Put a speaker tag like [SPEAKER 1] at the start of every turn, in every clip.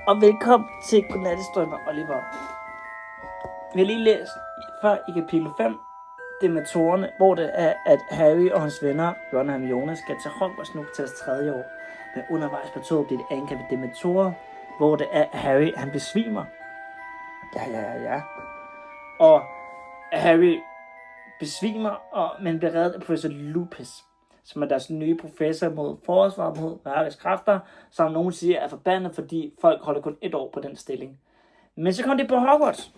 [SPEAKER 1] Og velkommen til Godnathistorien med Oliver. Vi har lige læst før i kapitel 5, Dementorerne, hvor det er, at Harry og hans venner, Ron og Hermione, skal til Hogwarts nu til deres 3. år. Men undervejs på toget bliver det angrebet Dementorer, hvor det er, at Harry han besvimer. Ja. Og Harry besvimer, men bliver reddet af professor Lupus, som er deres nye professor mod forsvar mod mørkets kræfter, som nogen siger er forbandet, fordi folk holder kun 1 år på den stilling. Men så kom de på Hogwarts,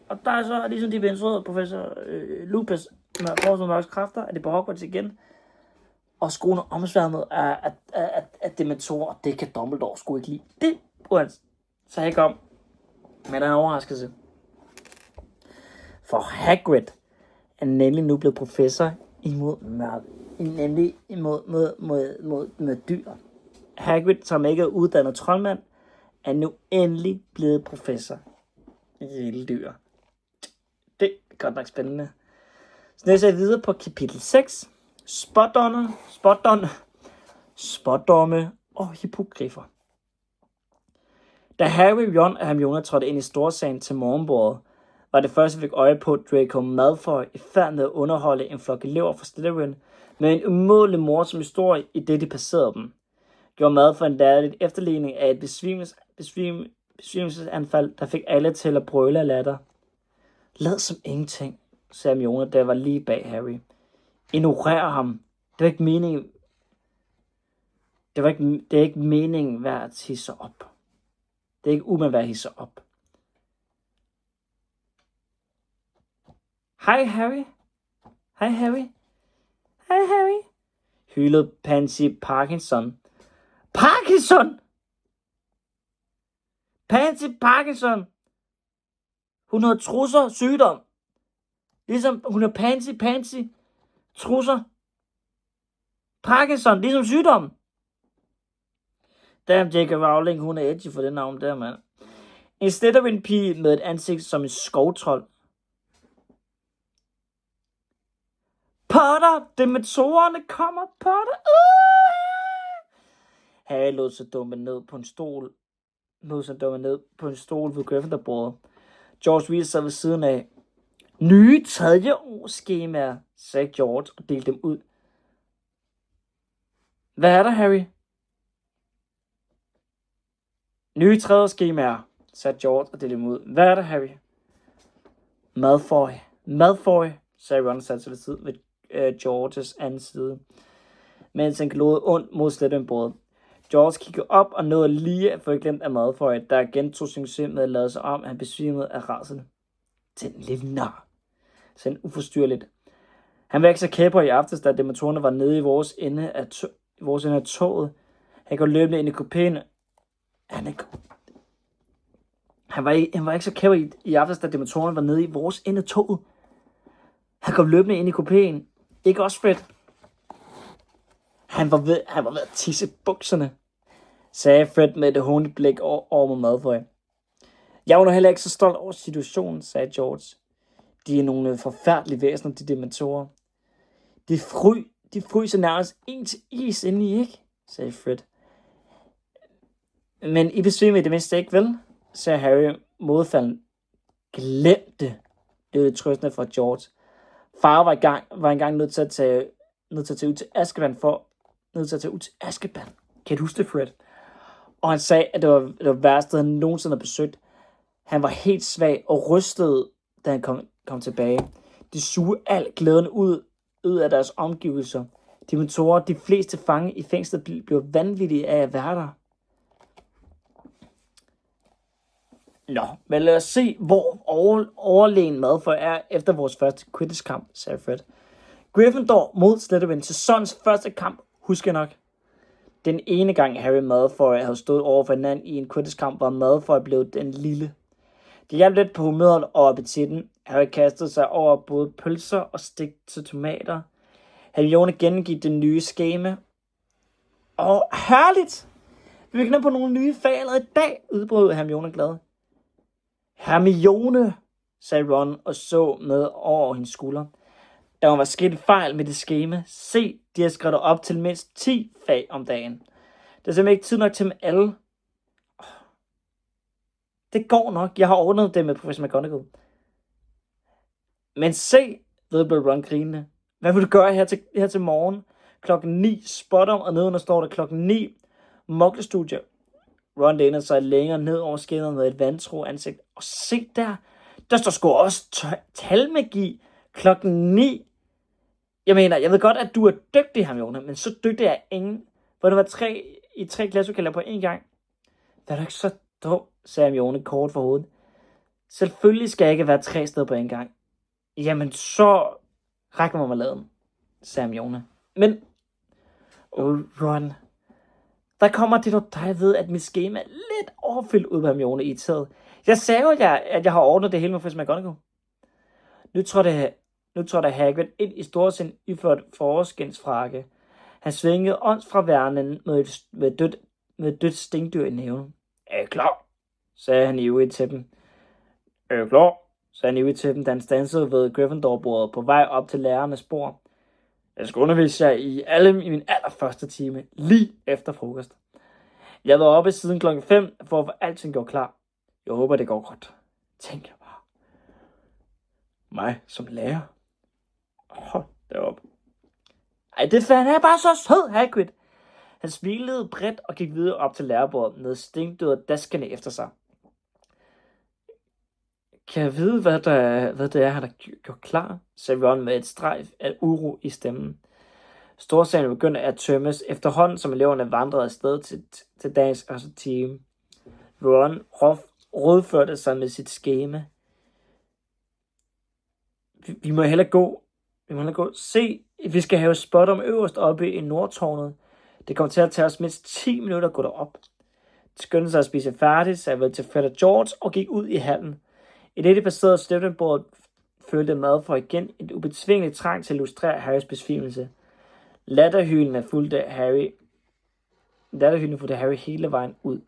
[SPEAKER 1] og der er så ligesom de bliver instrueret professor Lupus med forsvar mod mørkets kræfter, at det på Hogwarts igen. Og skolen er omsværmet af dementorer, og det kan Dumbledore sgu ikke lide. Det burde så ikke om, men der er en overraskelse. For Hagrid er nemlig nu blevet professor imod mørket. Nemlig mod dyr. Hagrid, som ikke er uddannet troldmand, er nu endelig blevet professor i vilde dyr. Det er godt nok spændende. Så næste er videre på kapitel 6. Spådomme og hippogriffer. Da Harry, Ron og Hermione trådte ind i storsalen til morgenbordet, var det første, vi fik øje på Draco Malfoy i færd med at underholde en flok elever fra Slytherin med en umådelig morsom historie, i det de passerede dem. Gjorde Malfoy en lærlig efterligning af et besvimelsesanfald, der fik alle til at brøle af latter. Lad som ingenting, sagde Hermione, der var lige bag Harry. Ignorer ham. Det er ikke meningen. Det er ikke meningen værd at hisse op. Det er ikke umiddelbart værd at hisse op. Hej Harry. Hej Harry. Hej Harry. Hylede Pansy Parkinson. Parkinson! Pansy Parkinson! Hun har trusser sygdom. Ligesom hun har Pansy trusser. Parkinson, ligesom sygdom. Damn, J.K. Rowling, hun er edgy for det navn der, mand. En Slytherin-pige med et ansigt som en skovtrold. Potter, dementorerne kommer, Potter. Harry lod sig dumme ned på en stol ved Gryffindor-bordet. George Weasley sad ved siden af. Nye 3. års skemaer, sagde George og delte dem ud. Hvad er der, Harry? Nye 3. års skemaer, sagde George og delte dem ud. Hvad er der, Harry? Malfoy, sagde Ron og satte sig ved siden ved Georges anden side, mens han glodede ondt mod Slytherin-bordet. George kiggede op og nåede lige at få glemt af Malfoy, der igen tog succes med at lade sig om, han besvimede af rædsel. Den lille nar, sagde han uforstyrreligt. Han var ikke så kæber i aftes, da dementorerne var nede i vores ende af toget. Han går løbende ind i kupéen. Han var ikke så kæber i aftes, da dementorerne var nede i vores ende af toget. Han kom løbende ind i kupéen. Ikke også, Fred? Han var ved at tisse bukserne, sagde Fred med et hånligt blik over mod Malfoy. Jeg var nu heller ikke så stolt over situationen, sagde George. De er nogle forfærdelige væsener, de dementorer. De fryser nærmest en til is inde i, ikke? Sagde Fred. Men I besvimer i det mindste ikke, vel? Sagde Harry modfalden. Glem det, lød det trøstende fra George. Far var engang nødt til at tage ud til Azkaban. Kan du huske det, Fred? Og han sagde, at det var værste, han nogensinde havde besøgt. Han var helt svag og rystede, da han kom tilbage. De suger al glæden ud af deres omgivelser. Dementorer, de fleste fange i fængslet, blev vanvittige af at være der. Nå, men lad os se, hvor overlegen Malfoy er efter vores første Quidditch-kamp, sagde Fred. Gryffindor mod Slytherin til Sons første kamp, husker jeg nok. Den ene gang Harry og Malfoy havde stået over for hinanden i en Quidditch-kamp, var Malfoy blevet den lille. Det hjalp lidt på humøret og appetitten. Harry kastede sig over både pølser og stegte tomater. Hermione gengik det nye skema. Herligt! Vi begynder på nogle nye fag i dag, udbrød Hermione glad. Hermione, sagde Ron og så med over hendes skulder. Der var sket fejl med det skema. Se, de har skrevet op til mindst 10 fag om dagen. Det er simpelthen ikke tid nok til dem alle. Det går nok. Jeg har ordnet det med Professor McGonagall. Men se, vedblev Ron grinende. Hvad vil du gøre her til morgen? 9:00 Spotum, og nedenunder står der 9:00 Muggle-studier. Ron læner sig længere ned over skinnet med et vantro ansigt. Og se der står sgu også talmagi 9:00. Jeg mener, jeg ved godt, at du er dygtig, Hermione, men så dygtig er ingen. Hvor det var 3 klasselokaler på én gang. Det er da ikke så dumt, sagde Hermione kort for hovedet. Selvfølgelig skal jeg ikke være 3 steder på én gang. Jamen, så ræk mig marmeladen, sagde Hermione. Men, Ron, der kommer det dog dig ved, at mit schema er lidt overfyldt ud på Hermione i taget. Jeg sagde jo, at jeg har ordnet det hele med Professor McGonagall. Nu trådte Hagrid ind i storsind iført forårsskinsfrakke. Han svingede åndsfraværende med et dødt stinkdyr i næven. Er I klar? Sagde han ivrigt til dem. Er I klar? Sagde han ivrigt til dem, da han stansede ved Gryffindor-bordet på vej op til lærernes bord. Jeg skal undervise jer i min allerførste time, lige efter frokost. Jeg var oppe siden 5:00 for at få alting gjort klar. Jeg håber, det går godt. Tænk jeg bare. Mig som lærer. Hold da op. Ej, det fanden er bare så sød, Hagrid. Han smilede bredt og gik videre op til lærerbordet med stinkdøde daskende efter sig. Kan jeg vide, hvad det er, han har gjort klar? Sagde Ron med et strejf af uro i stemmen. Storsalen begyndte at tømmes efterhånden, som eleverne vandrede afsted til dagens første time. Ron rådførte sig med sit skema. Vi må hellere gå. Se, vi skal have Spotum øverst oppe i nordtårnet. Det kommer til at tage os mindst 10 minutter at gå derop. De skyndte sig at spise færdigt, sagde vel til Fred og George og gik ud i hallen. I det baserede Slytherin-bordet følte Malfoy igen et ubetvingelig trang til at illustrere Harrys besvimelse. Latterhylende fulgte Harry hele vejen ud.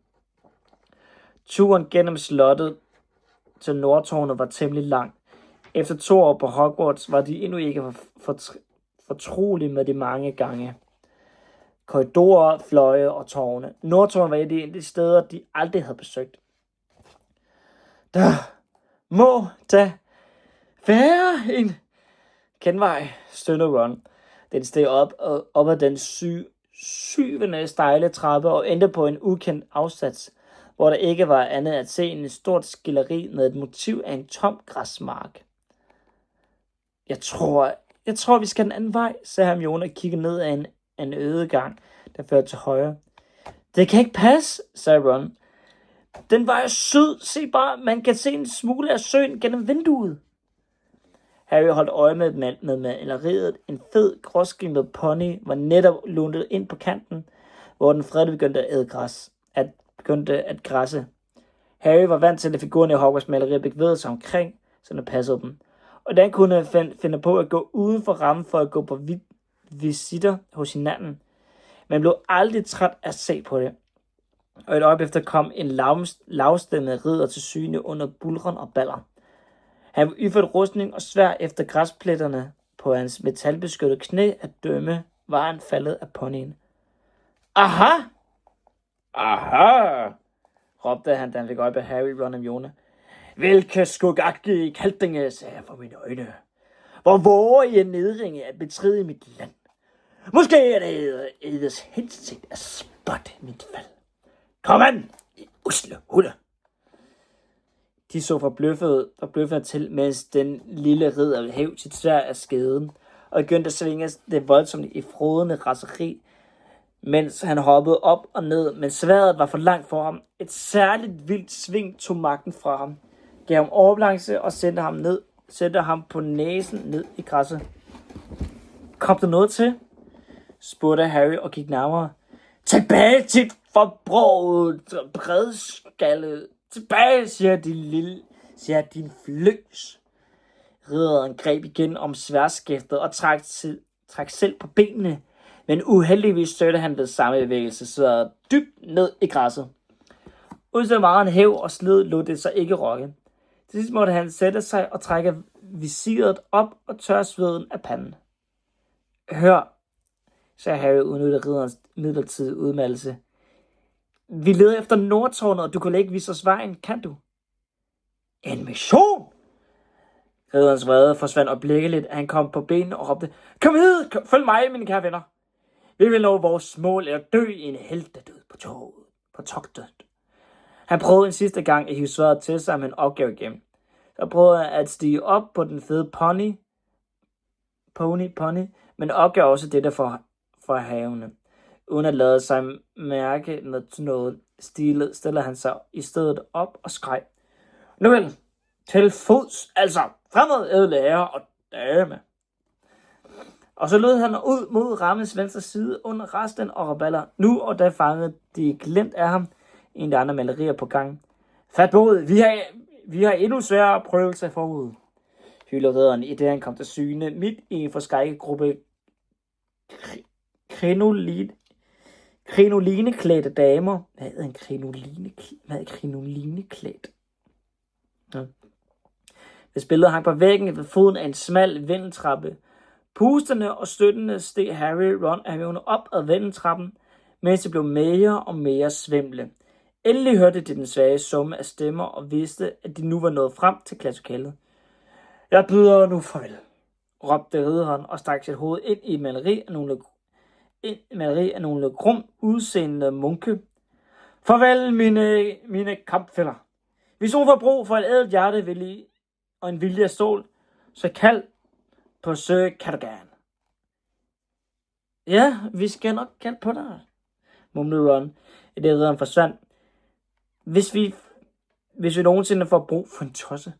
[SPEAKER 1] Turen gennem slottet til Nordtårnet var temmelig lang. Efter 2 år på Hogwarts var de endnu ikke fortrolige med de mange gange. Korridorer, fløje og tårne. Nordtårnet var et af de steder, de aldrig havde besøgt. Der må da være en genvej, stønnede Ron. Den steg op ad den syvende stejle trappe og endte på en ukendt afsats, hvor der ikke var andet at se end et stort skilleri med et motiv af en tom græsmark. Jeg tror, vi skal den anden vej, sagde Hermione og kiggede ned ad en øde gang, der førte til højre. Det kan ikke passe, sagde Ron. Den vej er syd. Se bare, man kan se en smule af søen gennem vinduet. Harry holdt øje med maleriet. En fed, gråskimmet pony var netop lundet ind på kanten, hvor den fredeligt begyndte at græsse. Harry var vant til, at figurerne i Hogwarts malerier bevægede sig omkring, så det passede dem. Og den kunne finde på at gå uden for rammen for at gå på visitter hos hinanden. Man blev aldrig træt af at se på det. Og et øjeblik efter kom en lavstemmet ridder til syne under bulren og baller. Han var iført rustning og svær efter græspletterne på hans metalbeskyttede knæ at dømme, var han faldet af ponyen. Aha! Aha! Råbte han, da han fik øje på Harry, Ron og Hermione. Hvilke skugagtige kaldinge, sagde jeg for mine øjne. Hvor våger I en nedringe at betride mit land? Måske er det eders hensigt at spotte mit fald. Kom an, i usle hunde! De så forbløffet til, mens den lille ridder hæv sit sværd af skeden og begyndte at svinge det voldsomt i frodende raseri, mens han hoppede op og ned, men sværdet var for langt for ham. Et særligt vildt sving tog magten fra ham, gav ham overbalance og sendte ham på næsen ned i græsset. Kom der noget til? Spurgte Harry og gik nærmere. Tilbage til forbruget, bredskallet. Tilbage, siger din fløs. Ridderen greb igen om sværskæftet og trak selv på benene, men uheldigvis støtte han ved samme bevægelse, så dybt ned i græsset. Udsat meget hæv og slid lod det sig ikke rokke. Til sidst måtte han sætte sig og trække visiret op og tørre sveden af panden. Hør, sagde Harry udnyttede ridderens midlertidige udmeldelse. Vi leder efter Nordtårnet, og du kan ikke vise os vejen, kan du? En mission! Ridderens vrede forsvandt øjeblikkeligt, han kom på benene og råbte, kom hed, følg mig, mine kære venner. Vi vil nå vores mål eller dø i en heltedød på togtet. Han prøvede en sidste gang at hive sværet til sig, men opgav igen. Så prøvede han at stige op på den fede pony, men opgav også dette for havene. Uden at lade sig mærke med noget, stillede han sig i stedet op og skreg. Nu vel, til fods, altså fremad ædle herrer og dame. Og så lød han ud mod rammens venstre side under resten og raballer. Nu og da fangede de glemt af ham en af de andre malerier på gang. Fat på hovedet, vi har endnu sværere prøvelser forud. Hylder ridderen, i det han kom til syne, midt i en forskrækket gruppe krinolineklædte damer. Hvad er en krinolineklædt? Ja. Hvis billedet hang på væggen ved foden af en smal vindeltrappe. Pustende og støttende steg Harry, Ron og Hermione op ad vindeltrappen, mens de blev mere og mere svimle. Endelig hørte de den svage summe af stemmer og vidste, at de nu var nået frem til klasselokalet. Jeg byder nu farvel, råbte ridderen og strak sit hoved ind i maleri af nogle grum udseende munke. Farvel, mine kampfæller. Hvis hun får brug for et ædelt hjerte og en vilje af stål, så kald på Sir Cadogan. Ja, vi skal nok kalde på dig, mumlede Ron, i det ridderen forsvandt. Hvis vi nogensinde får brug for en tosse.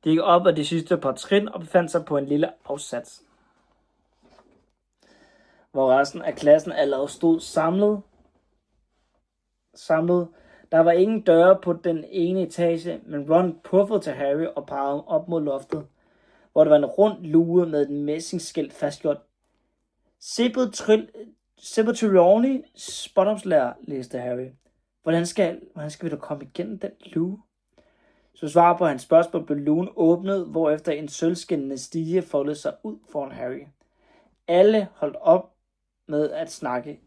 [SPEAKER 1] De gik op ad de sidste par trin og befandt sig på en lille afsats, hvor resten af klassen allerede stod samlet. Der var ingen døre på den ene etage, men Ron puffede til Harry og pegede op mod loftet, hvor der var en rund luge med et messingskilt fastgjort. Sebatorioni spådomslærer, læste Harry. Hvordan skal vi da komme igennem den luge? Så svar på hans spørgsmål blev lugen åbnet, hvorefter en sølvskinnende stige foldede sig ud foran Harry. Alle holdt op med at snakke.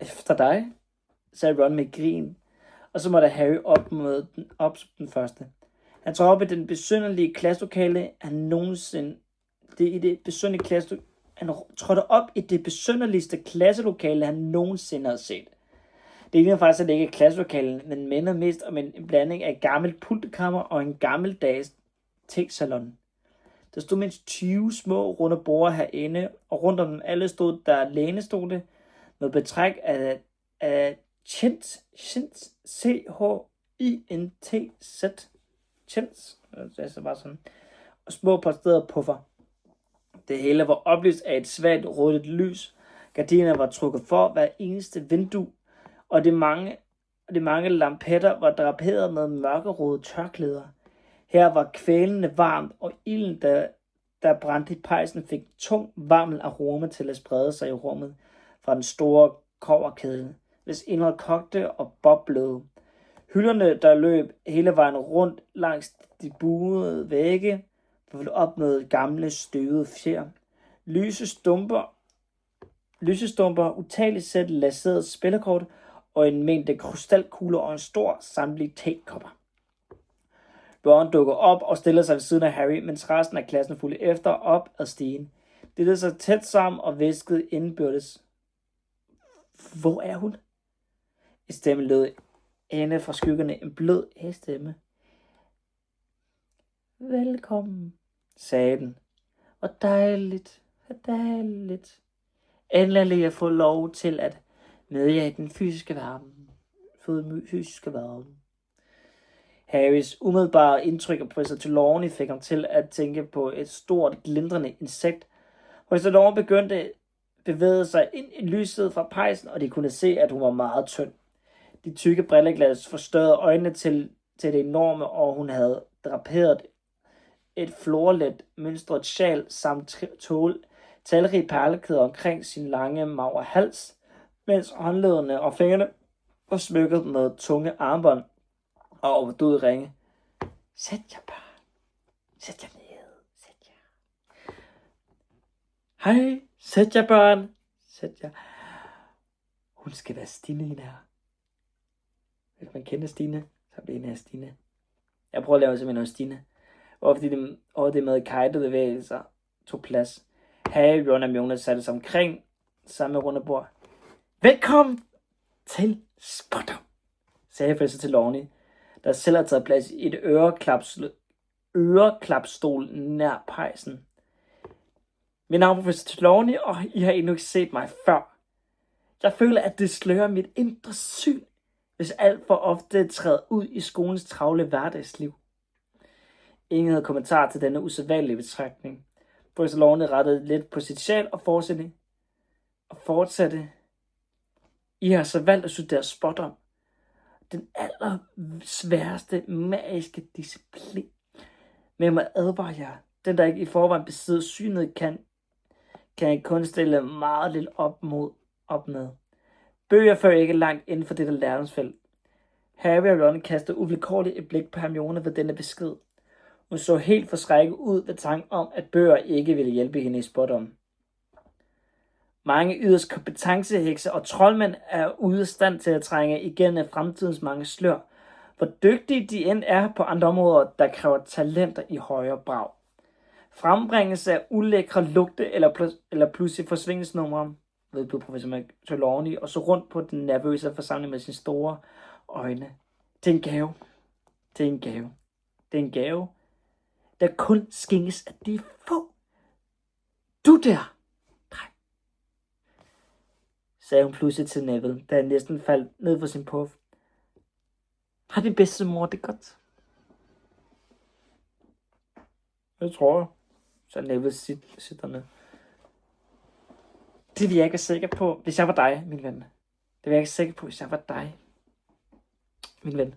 [SPEAKER 1] Efter dig, sagde Ron med grin, og så måtte Harry op den første. Han trådte op i den besynderlige klasselokale, han trådte op i det besynderligste klasselokale, han nogensinde havde set. Det ligner faktisk ikke et klasselokale, men minder mest om en blanding af et gammelt pultekammer og en gammeldags te-salon. Der stod mindst 20 små runde borde herinde, og rundt om dem alle stod der lænestole med betræk af chintz, C-H-I-N-T-Z, chintz, altså bare sådan, og små polstrede puffer. Det hele var oplyst af et svagt rødt lys. Gardinerne var trukket for hver eneste vindue, og de mange lampetter var draperet med mørkerøde tørklæder. Her var kvælende varmt, og ilden, der brændte i pejsen, fik tung, varm aroma til at sprede sig i rummet fra den store kobberkedel, hvis indhold kogte og boblede. Hylderne, der løb hele vejen rundt langs de buede vægge, var fyldt op med gamle, støvede fjer. Lysestumper, utallige sæt laserede spillerkort og en mængde krystalkugler og en stor samling tekopper. Ron dukkede op og stillede sig ved siden af Harry, mens resten af klassen fulgte efter op ad stigen. De led sig tæt sammen og hviskede indbyrdes. Hvor er hun? Et stemme lød inde fra skyggerne, en blød stemme. Velkommen, sagde den. Og dejligt. Endelig at få lov til at møde jer i den fysiske verden. Harrys umiddelbare indtryk af Professor Trelawney fik ham til at tænke på et stort, glindrende insekt. Professor Trelawney begyndte at bevæge sig ind i lyset fra pejsen, og de kunne se, at hun var meget tynd. De tykke brilleglas forstørrede øjnene til det enorme, og hun havde draperet et florlet mønstret sjal samt talrige perlekæder omkring sin lange, magre hals, mens håndledene og fingrene var smykket med tunge armbånd og overdåede ringe. Sæt jer bare. Sæt jer ned. Sæt jer. Hej, sæt jer børn. Sæt jer. Hun skal være stille hende her. Hvis man kender Stine, så bliver det en af Stine. Jeg prøver at lave simpelthen noget Stine. Og fordi det med kajtede bevægelser tog plads. Harry, Ron og Hermione satte sig omkring samme runde bord. Velkommen til Spotter, sagde professor Trelawney, der selv har taget plads i et øreklapstol nær pejsen. Mit navn er professor Trelawney, og I har endnu ikke set mig før. Jeg føler, at det slører mit indre syn, hvis alt for ofte træder ud i skolens travle hverdagsliv. Ingen havde kommentar til denne usædvanlige betragtning. Professor Trelawney rettede lidt på sit sjæl og fortsatte. I har så valgt at studere Spotter, den allersværeste magiske disciplin. Men jeg må advare jer, den der ikke i forvejen besidder synet, kan I kun stille meget lidt op med. Bøger fører ikke langt inden for dette læringsfelt. Harry og Ron kastede uvilkårligt et blik på Hermione ved denne besked. Hun så helt forskrækket ud ved tanken om, at bøger ikke ville hjælpe hende i Spottom. Mange yderst kompetencehekse og troldmænd er ude af stand til at trænge igennem fremtidens mange slør, hvor dygtige de end er på andre områder, der kræver talenter i højere brag. Frembringelse af ulækre lugte eller pludselig forsvindingsnumre, vedblev professor Trelawney og så rundt på den nervøse forsamling med sine store øjne. Det er en gave. Det er en gave. Det er en gave, der kun skænges af de få. Du der, dreng, sagde hun pludselig til Neville, da han næsten faldt ned for sin puff. Har din bedstemor det godt? Det tror jeg, sagde Neville siddende. Det vil jeg ikke være sikker på, hvis jeg var dig, min ven. Det vil jeg ikke være sikker på, hvis jeg var dig, min ven.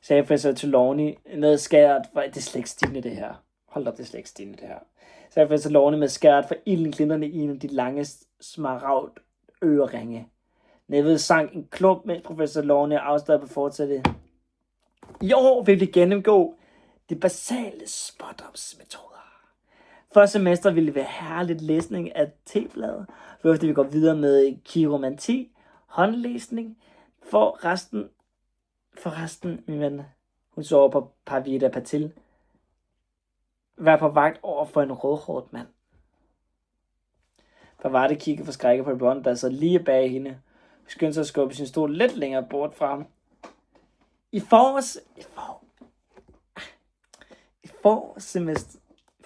[SPEAKER 1] Sagde professor Trelawney med skæret for... Det er slet ikke Stine, det her. Hold op, det er slet ikke Stine, det her. Sagde professor Trelawney med skæret for ilden glinderne i en af de lange smaragd øreringe. Neville sank en klump, mens professor Trelawney afstod på fortsætte. I år vil vi gennemgå de basale spådomsmetoder. Første semester ville det være herligt læsning af tebladet, hvorefter vi går videre med kiromanti, håndlæsning, for resten, min ven, hun så over på Pavida Patil, være på vagt over for en rødhåret mand. Pavada kiggede forskrækket på Ron, der sad lige bag hende. Hun skyndte sig at skubbe sin stol lidt længere bort fra ham. I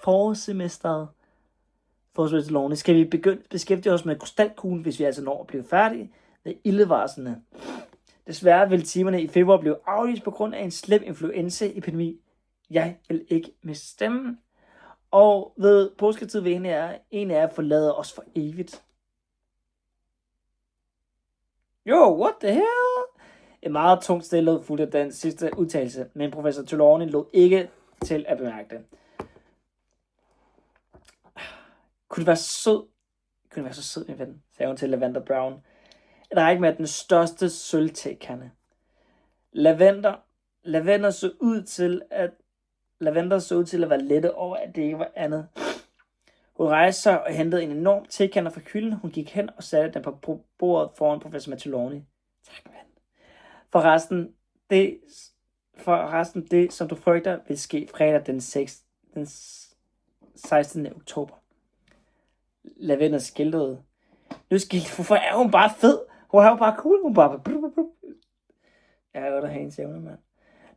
[SPEAKER 1] forårssemesteret skal vi beskæftige os med krystalkuglen, hvis vi altså når at blive færdige med ildevarslene. Desværre vil timerne i februar blive aflyst på grund af en slem influenzaepidemi. Jeg vil ikke miste stemmen. Og ved påsketid vil en af jer forlade os for evigt. What the hell? En meget tungt stillhed fulgte den sidste udtalelse, men professor Trelawney lod ikke til at bemærke det. Kunne du være så sød, min ven, sagde hun til Lavender Brown. Et række med den største sølvtekande. Lavender så ud til at være lette over, at det ikke var andet. Hun rejste sig og hentede en enorm tekande fra hylden. Hun gik hen og satte den på bordet foran professor Trelawney. Tak, ven. For resten det, som du frygter, vil ske fredag den 16. oktober. Lavender skildrede. Nu skildrede, hvorfor er hun bare fed? Hun er jo bare cool. Hun bare... Jeg er godt at have en sævne, mand.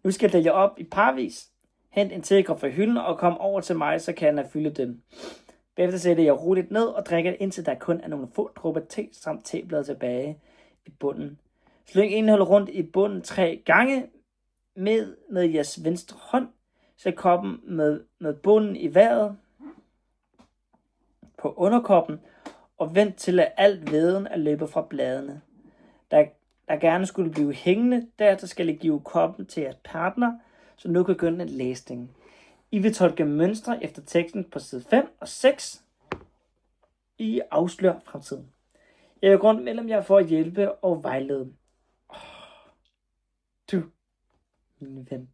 [SPEAKER 1] Nu skal jeg op i parvis. Hent en tekop fra hylden og kom over til mig, så kan jeg fylde dem. Bagefter sætter jeg roligt ned og drikker det, indtil der kun er nogle få dråber te samt tebladet tilbage i bunden. Slyng indholdet rundt i bunden 3 gange med jeres venstre hånd. Sæt koppen med bunden i vejret på underkoppen og vent til at alt væden er løbet fra bladene. Der gerne skulle blive hængende, derefter skal I give koppen til jeres partner, så nu kan begynde en læsning. I vil tolke mønstre efter teksten på side 5 og 6. I afslører fremtiden. Jeg vil rundt mellem jer for at hjælpe og vejlede. Du, min ven.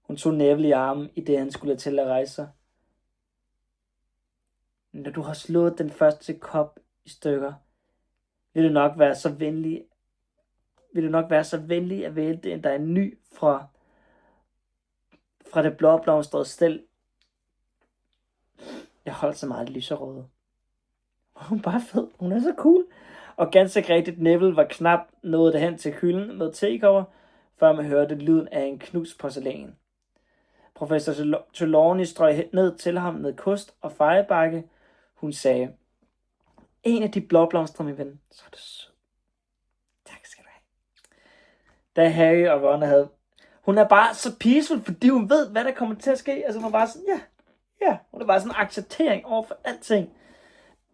[SPEAKER 1] Hun tog Neville i armen, i det han skulle til at rejse sig. Når du har slået den første kop i stykker, vil du nok være så venlig vil du nok være så venlig at vælge dig en ny fra det blåblomstrede stel. Jeg holdt så meget lyserøde. Hun er bare fed. Hun er så cool. Og ganske rigtigt, Neville var knap nået derhen til hylden med tekopper, før man hørte lyden af en knust porcelæn. Professor Trelawney strøg ned til ham med kost og fejebakke. Hun sagde, en af de blåblomster, min ven. Så er det sød. Tak skal du have. Da Harry og Ron havde... Hun er bare så peaceful, fordi hun ved, hvad der kommer til at ske. Altså hun er bare sådan, ja. Hun er bare sådan en acceptering over for alting.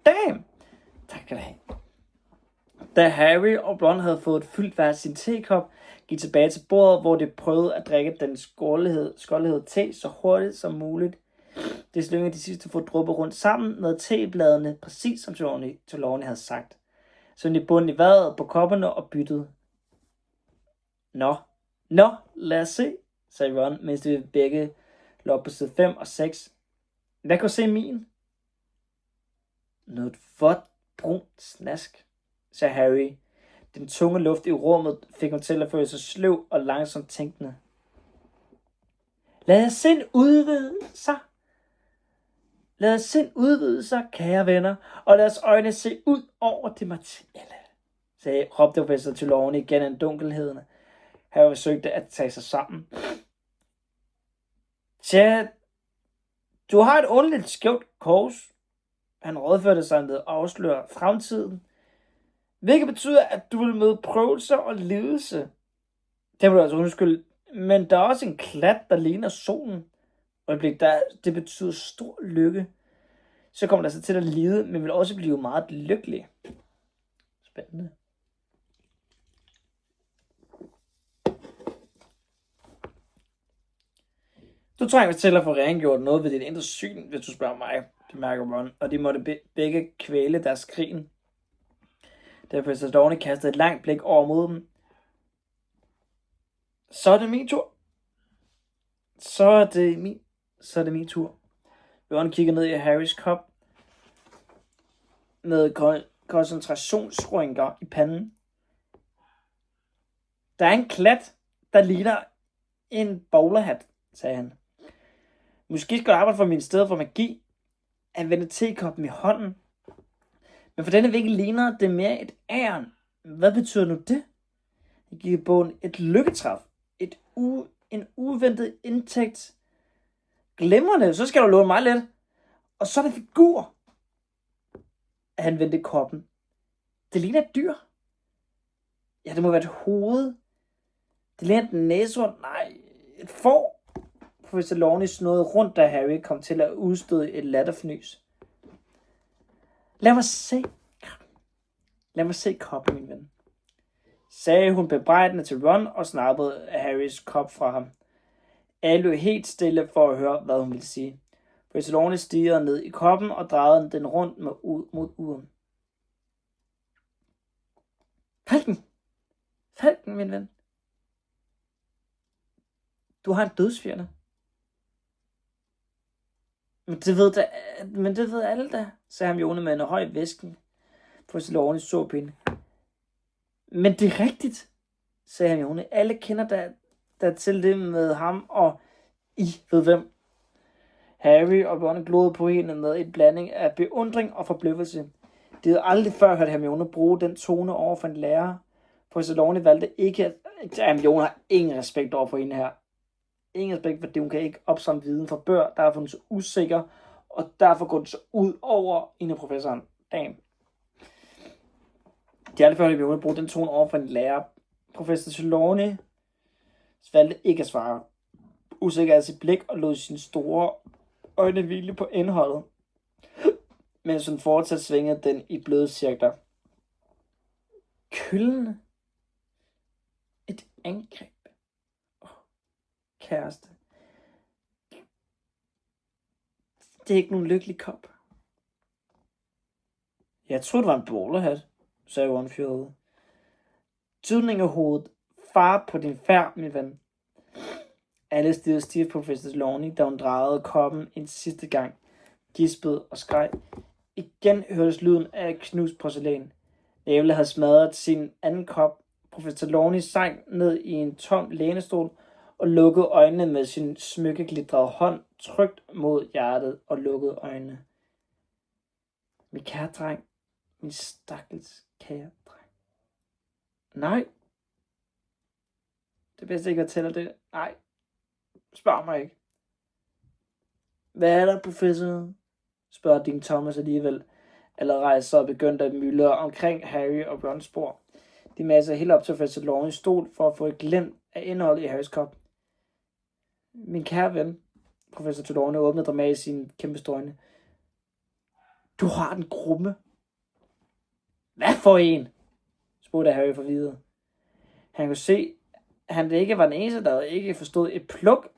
[SPEAKER 1] Damn. Tak skal du have. Da Harry og Ron havde fået fyldt hver sin tekop, gik tilbage til bordet, hvor de prøvede at drikke den skålede te så hurtigt som muligt. Det slyngede de sidste få dråber rundt sammen med tebladene, præcis som Trelawney havde sagt. Så de bundt i vejret på kopperne og byttede. Nå, lad os se, sagde Ron, mens de begge lå på side 5 og 6. Hvad kan du se min? Noget vådt, brunt snask, sagde Harry. Den tunge luft i rummet fik hun til at føle sig sløv og langsomt tænkende. Lad os sind udvide sig, kære venner, og lad os øjne se ud over det materielle, råbte professor Trelawney gennem dunkelheden. Harry forsøgte at tage sig sammen. Tja, du har et underligt skævt kors. Han rådførte sig med at afsløre fremtiden, hvilket betyder, at du vil møde prøvelser og lidelse. Det må du altså undskylde, men der er også en klat, der ligner solen. Og det betyder stor lykke. Så kommer der så til at lide, men vil også blive meget lykkelig. Spændende. Du trænger til at få rengjort noget ved dit indre syn, hvis du spørger mig, bemærker Ron, og de måtte begge kvæle deres skrin. Da professor Trelawney kastede et langt blik over mod dem. Så er det min tur. Så er det min tur. Ron kigger ned i Harrys kop med koncentrationsrynker i panden. Der er en klat, der ligner en bowlerhat, sagde han. Måske skal du arbejde for min sted for magi. Han vendte tekoppen i hånden. Men for denne vinkel ligner det mere et æren. Hvad betyder nu det? Han gik i bogen et lykketræf. En uventet indtægt. Glimrende, så skal du låne mig lidt. Og så er det figur. Han vendte koppen. Det ligner et dyr. Ja, det må være et hoved. Det ligner et næsehorn. Nej, et får. Professor Trelawney snodede rundt, da Harry kom til at udstøde et latterfnys. Lad mig se koppen, min ven, sagde hun bebrejdende til Ron og snappede Harrys kop fra ham. Alle blev helt stille for at høre, hvad hun ville sige. Professor Trelawney stirrede ned i koppen og drejede den rundt mod uren. Falken, min ven. Du har en dødsfjende. Men det ved alle da, sagde Hermione med en høj væsken. Professor Trelawney så på hende. Men det er rigtigt, sagde Hermione. Alle kender der til det med ham, og I ved hvem. Harry og Ron glodede på hende med et blanding af beundring og forbløffelse. De havde aldrig før hørt Hermione bruge den tone over for en lærer. Professor Trelawney valgte ikke at... Hermione har ingen respekt over for hende her. Ingen respekt, fordi hun kan ikke opsamle viden fra bøger. Derfor er hun så usikker, og derfor går det så ud over en af professoren. Damn. De har aldrig før hørt Hermione bruge den tone over for en lærer. Professor Trelawney valgte ikke at svare. Usikker af sit blik og lod sine store øjne hvile på indholdet, mens hun fortsat svingede den i bløde cirkler. Kyldende. Et angreb. Kæreste. Det er ikke nogen lykkelig kop. Jeg troede, det var en bowlerhat, sagde Ron fjollet. Tydningehovedet. Far på din færd, min ven. Alle stirrede stift på Professor Trelawney, da hun drejede koppen en sidste gang, gispede og skreg. Igen hørtes lyden af knust porcelæn. Neville havde smadret sin anden kop. Professor Trelawney sank ned i en tom lænestol og lukkede øjnene med sin smykkeglitrede hånd trygt mod hjertet og lukkede øjnene. Min kære dreng, min stakkels kære dreng. Nej. Det er bedst ikke at tælle det. Nej. Spørg mig ikke. Hvad er der, professor? Spørger Dean Thomas alligevel. Eller rejser og begyndte at myldre omkring Harry og Rons bord. De masser helt op til Professor Trelawneys stol for at få et glimt af indholdet i Harrys kop. Min kære ven, Professor Trelawney åbnede dramatisk sine kæmpe store øjne. Du har den grumme. Hvad for en? Spurgte Harry forvirret. Han kunne se, at han ikke var den eneste, der ikke forstod et pluk.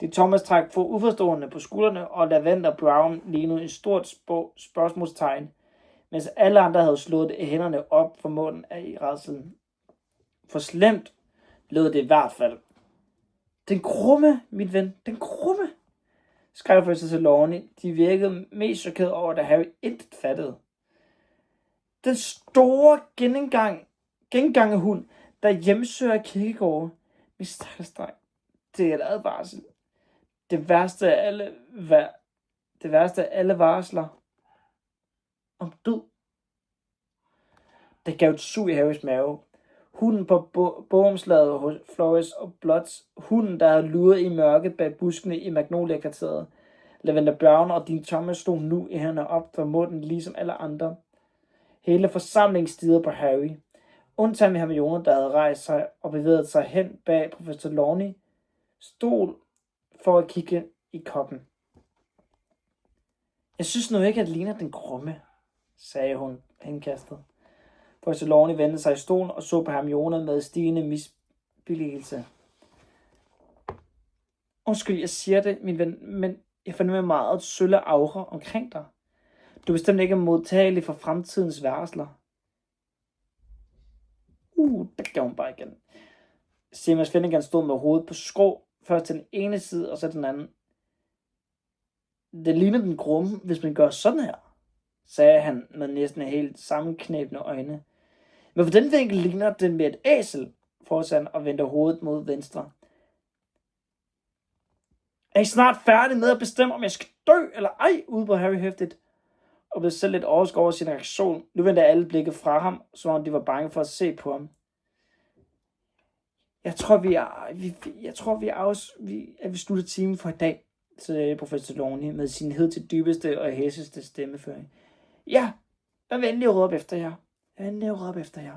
[SPEAKER 1] Det Thomas trak for uforstående på skuldrene, og Lavender Brown lignede en stort spørgsmålstegn, mens alle andre havde slået hænderne op for munden af i rædslen. For slemt lød det i hvert fald. Den grumme, mit ven, den grumme, skrev Professor Trelawney. De virkede mest chokeret over, da Harry intet fattede. Den store gengangehund, der hjemsøger kirkegården. Min stakkels dreng, det er et advarsel. Det værste af alle varsler om død. Det gav et sug i Harrys mave. Hunden på bogomslaget hos Flores og Bloods. Hunden, der havde luret i mørket bag buskene i Magnolia-kvarteret. Lavender Brown og Dean Thomas stod nu i hænderne op for munden, ligesom alle andre. Hele forsamlingen stirrede på Harry. Undtagen med Hermione, der havde rejst sig og bevæget sig hen bag Professor Trelawney, stod for at kigge i koppen. Jeg synes nu ikke, at det ligner den grumme, sagde hun henkastet. Professor Trelawney vendte sig i stolen og så på Hermione med stigende misbilligelse. Undskyld, jeg siger det, min ven, men jeg fornemmer meget sølle aura omkring dig. Du er bestemt ikke modtagelig for fremtidens varsler. Der gav hun bare igen. Seamus Finnegan stod med hovedet på skrå, først til den ene side, og så den anden. Det ligner den grumme, hvis man gør sådan her, sagde han med næsten helt sammenknæbende øjne. Men på den vinkel ligner den med et æsel, fortsatte han og vendte hovedet mod venstre. Er I snart færdige med at bestemme, om jeg skal dø eller ej, udbrød Harry hæftigt, og blev selv lidt overrasket over sin reaktion. Nu vendte alle blikket fra ham, som om de var bange for at se på ham. Jeg tror, vi slutter timen for i dag, sagde Professor Trelawney med sin hed til dybeste og hæseste stemmeføring. Ja, jeg vil endelig råbe efter jer.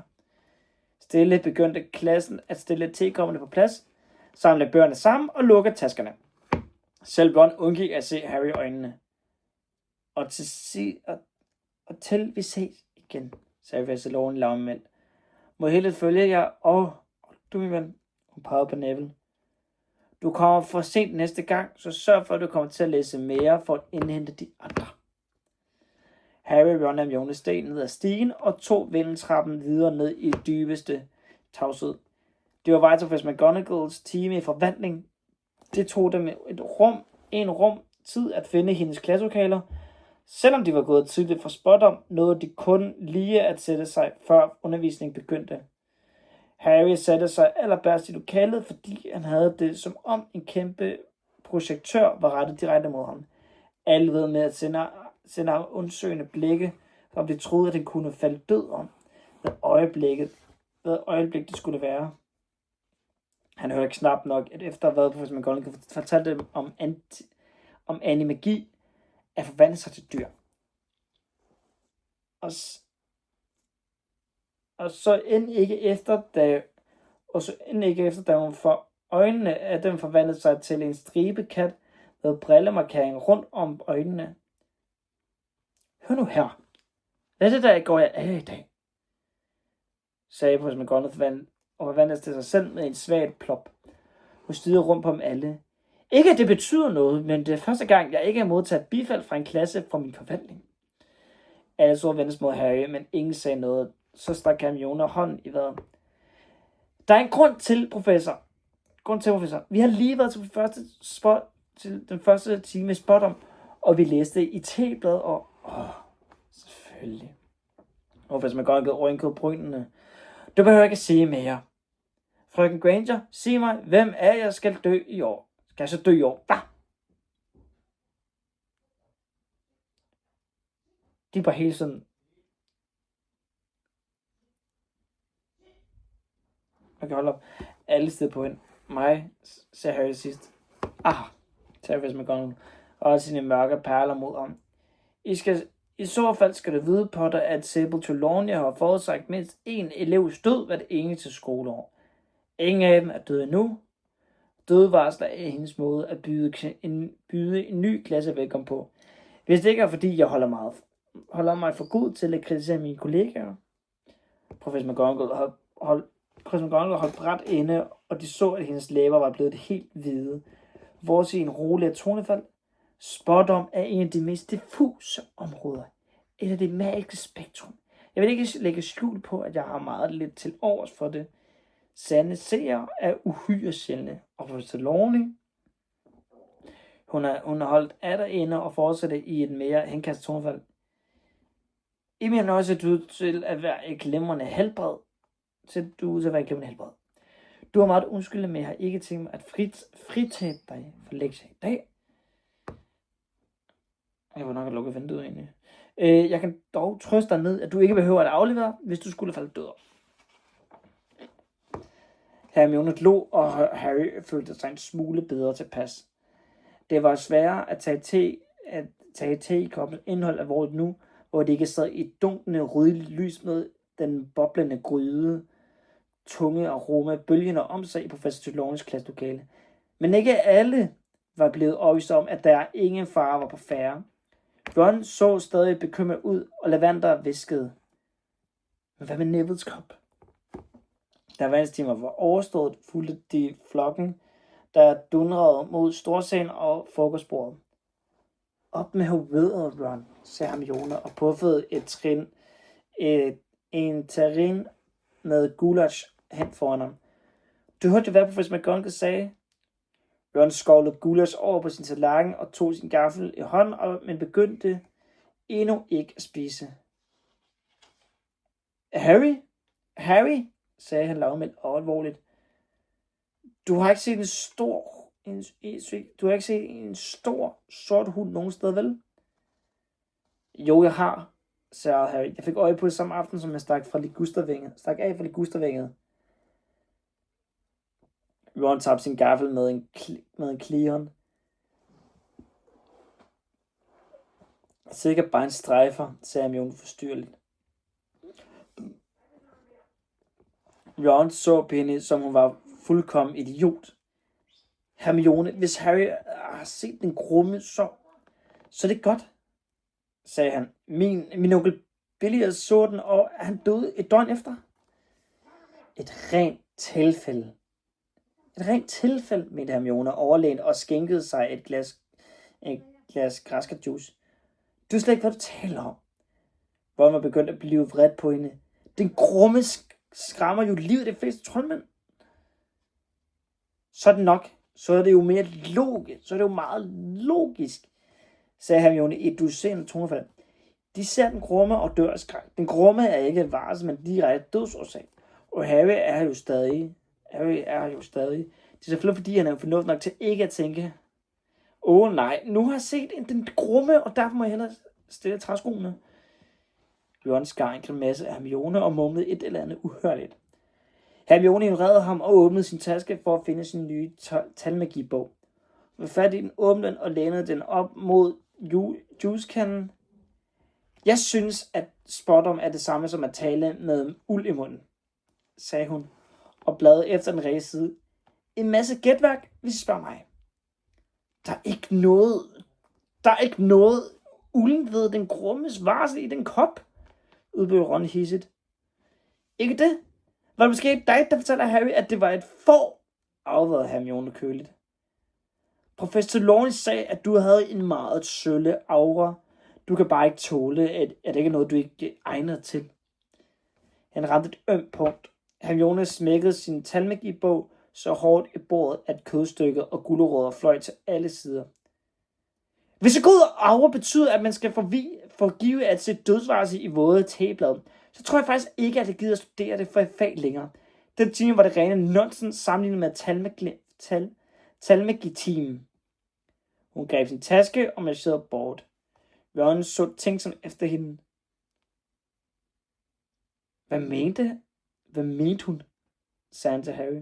[SPEAKER 1] Stille begyndte klassen at stille tekommerne på plads, samle bøgerne sammen og lukke taskerne. Selv Ron undgik at se Harry i øjnene. Og til vi ses igen, sagde Professor Trelawney lavmældt. Må hele følge jer, og du, min ven, hun pegede på Neville. Du kommer for sent næste gang, så sørg for, at du kommer til at læse mere for at indhente de andre. Harry, Ron og Hermione steg ned ad stigen og tog vindeltrappen videre ned i dybeste tavshed. Det var vej til Professor McGonagalls time i forvandling. Det tog dem en rum tid at finde hendes klasselokaler. Selvom de var gået tidligt fra Spottom, nåede de kun lige at sætte sig, før undervisningen begyndte. Harry satte sig allerbærst i lokalet, fordi han havde det som om en kæmpe projektør var rettet direkte mod ham. Alle ved med at sende ham undsøgende blikke, som de troede, at den kunne falde død om, hvad øjeblik det skulle være. Han hørte knap nok, at efter hvad Professor McGonagall fortalte dem om animagi, at forvandle sig til dyr. Og så end ikke efter, da hun for øjnene af dem forvandlede sig til en stribekat med brillemarkering rundt om øjnene. Hør nu her. Hvad er det, der går jeg af i dag? Sagde Professor McGonagall og forvandlede til sig selv med en svagt plop. Hun styrede rundt på dem alle. Ikke at det betyder noget, men det er første gang, jeg ikke har modtaget bifald fra en klasse fra min forvandling. Alle så vendes mod Harry, men ingen sagde noget. Så stak Hermione hånden i vejret. Der er en grund til, professor. Vi har lige været til den første time i Spottom, og vi læste i T-bladet, og selvfølgelig. Professor McGonagall rynkede brynene. Du behøver ikke at sige mere. Frøken Granger, sig mig, hvem af jer skal dø i år? Skal jeg så dø i år? Hvad? De var hele sådan. Okay, hold op. Alle steder på hende. Mig, sagde Harry sidst. Sagde McGonagall, og sine mørke perler mod ham. I så fald skal du vide, Potter, at Sybil Trelawney har forudsagt mindst en elevs død hvert eneste skoleår. Ingen af dem er døde endnu. Dødvarsler er hendes måde at byde en ny klasse velkommen på. Hvis det ikke er fordi, jeg holder mig for god til at kritisere mine kollegaer. Professor McGonagall holdt bræt inde, og de så, at hendes læber var blevet helt hvide. Vores i en rolig tonefald. Spådom er en af de mest diffuse områder. Et af det magiske spektrum. Jeg vil ikke lægge skjul på, at jeg har meget lidt til overs for det. Sande seere er uhyre sjældne, og Professor Trelawney, hun har holdt atter inde og fortsætte i et mere henkastet tonefald. I mener også, at du er til at være et glimrende helbred. Du er meget undskyldig, men jeg har ikke tænkt mig at fritage dig for lektier i dag. Jeg var nok at lukke vinduet egentlig. Jeg kan dog trøste dig med, at du ikke behøver at aflevere, hvis du skulle falde død. Hermione lå, og Harry følte sig en smule bedre tilpas. Det var sværere at tage te-koppens indhold alvorligt nu, hvor det ikke sad i dunkende rødligt lys med den boblende gryde, tunge aroma bølgende om sig i professor Trelawneys klasselokale. Men ikke alle var blevet overbevist om, at der ingen fare var på færde. Ron så stadig bekymret ud, og Lavender viskede. Men hvad med Nevils kop? Da vandstimer var overstået, fulgte de flokken, der dundrede mod storsalen og frokostbordet. Op med hovedet, Ron, sagde Hermione og puffede en terrin med gulasch hen foran ham. Du hørte jo, hvad professor McGonagall sagde. Ron skovlede gulasch over på sin tallerken og tog sin gaffel i hånden, men begyndte endnu ikke at spise. Harry, sagde han lavmældt og alvorligt. Du har ikke set en stor sort hund nogen sted, vel? Jo, jeg har, sagde Harry. Jeg fik øje på det samme aften, som jeg stak af fra ligustervænget. Ron tabte sin gaffel med en klirren. Sikkert bare en strejfer, sagde Hermione forstyrreligt. Ron så på hende, som hun var fuldkommen idiot. Hermione, hvis Harry har set den grumme, så er det godt, sagde han. Min onkel Billy så den, og han døde et døgn efter. Et rent tilfælde, mente Hermione overlænt og skænkede sig et glas græskarjuice. Du er slet ikke, hvad du taler om. Ron var begyndt at blive vred på hende. Den grumme skræmmer jo livet af de fleste troldmænd. Så er det nok. Så er det jo mere logisk. Så er det jo meget logisk, sagde Hermione i et dusin tonefald. De ser den grumme og dør af skræk. Den grumme er ikke et varsel, men direkte dødsårsag. Og Harry er jo stadig. Det er selvfølgelig, fordi han er fornuftig nok til ikke at tænke, nej, nu har jeg set den grumme, og derfor må jeg hellere stille træskoene. Ron skar en grimasse af Hermione og mumlede et eller andet uhørligt. Hermione ignorerede ham og åbnede sin taske for at finde sin nye talmagibog. Med fat i den, åbnede den og lænede den op mod juicekanden. Jeg synes, at spådom er det samme som at tale med uld i munden, sagde hun, og bladrede efter den ræse side. En masse gætværk, hvis I spørger mig. Der er ikke noget ulden ved den grummes varsel i den kop, udbød Ron hissigt. Ikke det? Var det måske dig, der fortalte Harry, at det var et får? Afværede Hermione køligt. Professor Trelawney sagde, at du havde en meget sølle aura. Du kan bare ikke tåle, at det ikke er noget, du ikke egner til. Han ramte et ømt punkt. Hermione smækkede sin talmagibog så hårdt i bordet, at kødstykket og gulerødder fløj til alle sider. Hvis en god aura betyder, at man skal forgive at se dødsvarsel i våde teblad, så tror jeg faktisk ikke, at jeg gider at studere det for et fag længere. Den time var det rene nonsens sammenlignet med talmagi-timen. Hun greb sin taske og marcherede bort. Ron så tænksomt efter hende. Hvad mente hun? sagde han til Harry.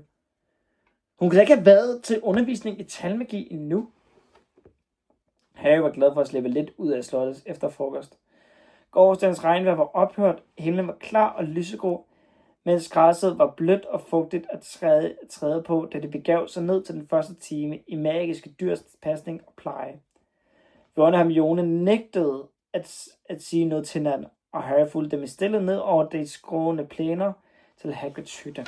[SPEAKER 1] Hun kan da ikke have været til undervisning i talmagi endnu. Harry var glad for at slippe lidt ud af slottet efter frokost. Gårdsdagens regnvejr var ophørt, himlen var klar og lysegrå, mens græsset var blødt og fugtigt at træde på, da det begav sig ned til den første time i magiske dyrs pasning og pleje. Ron og Hermione nægtede at sige noget til hinanden, og Harry fulgte dem i stille ned over de skrående plæner til Hagrids hytte.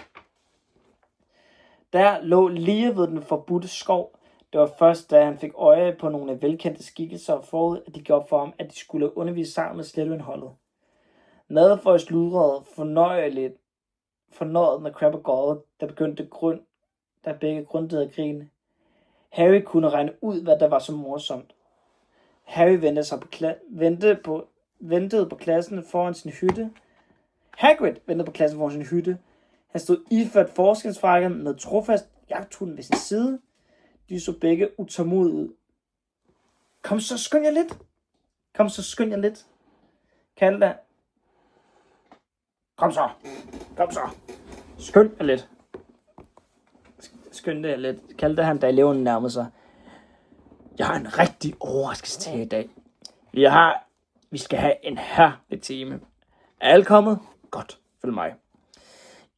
[SPEAKER 1] Der lå lige ved den forbudte skov. Det var først, da han fik øje på nogle velkendte skikkelser forud, at de gik op for ham, at de skulle undervise sammen med Slytherin-holdet. Malfoy sludrede fornøjet med Crabbe og Goyle, der begge grundede at grine. Harry kunne regne ud, hvad der var så morsomt. Harry ventede på klassen foran sin hytte. Hagrid ventede på klassen foran sin hytte. Han stod iført forskelsfrakken med trofast jagthund ved sin side. De så begge utålmodige ud. Kom så, skynd jer lidt. Kaldte. Kom så. Skynd jer lidt. Kaldte han, da eleven nærmede sig. Jeg har en rigtig overraskelse til i dag. Vi skal have en herlig time. Er alle kommet? Godt, følg mig.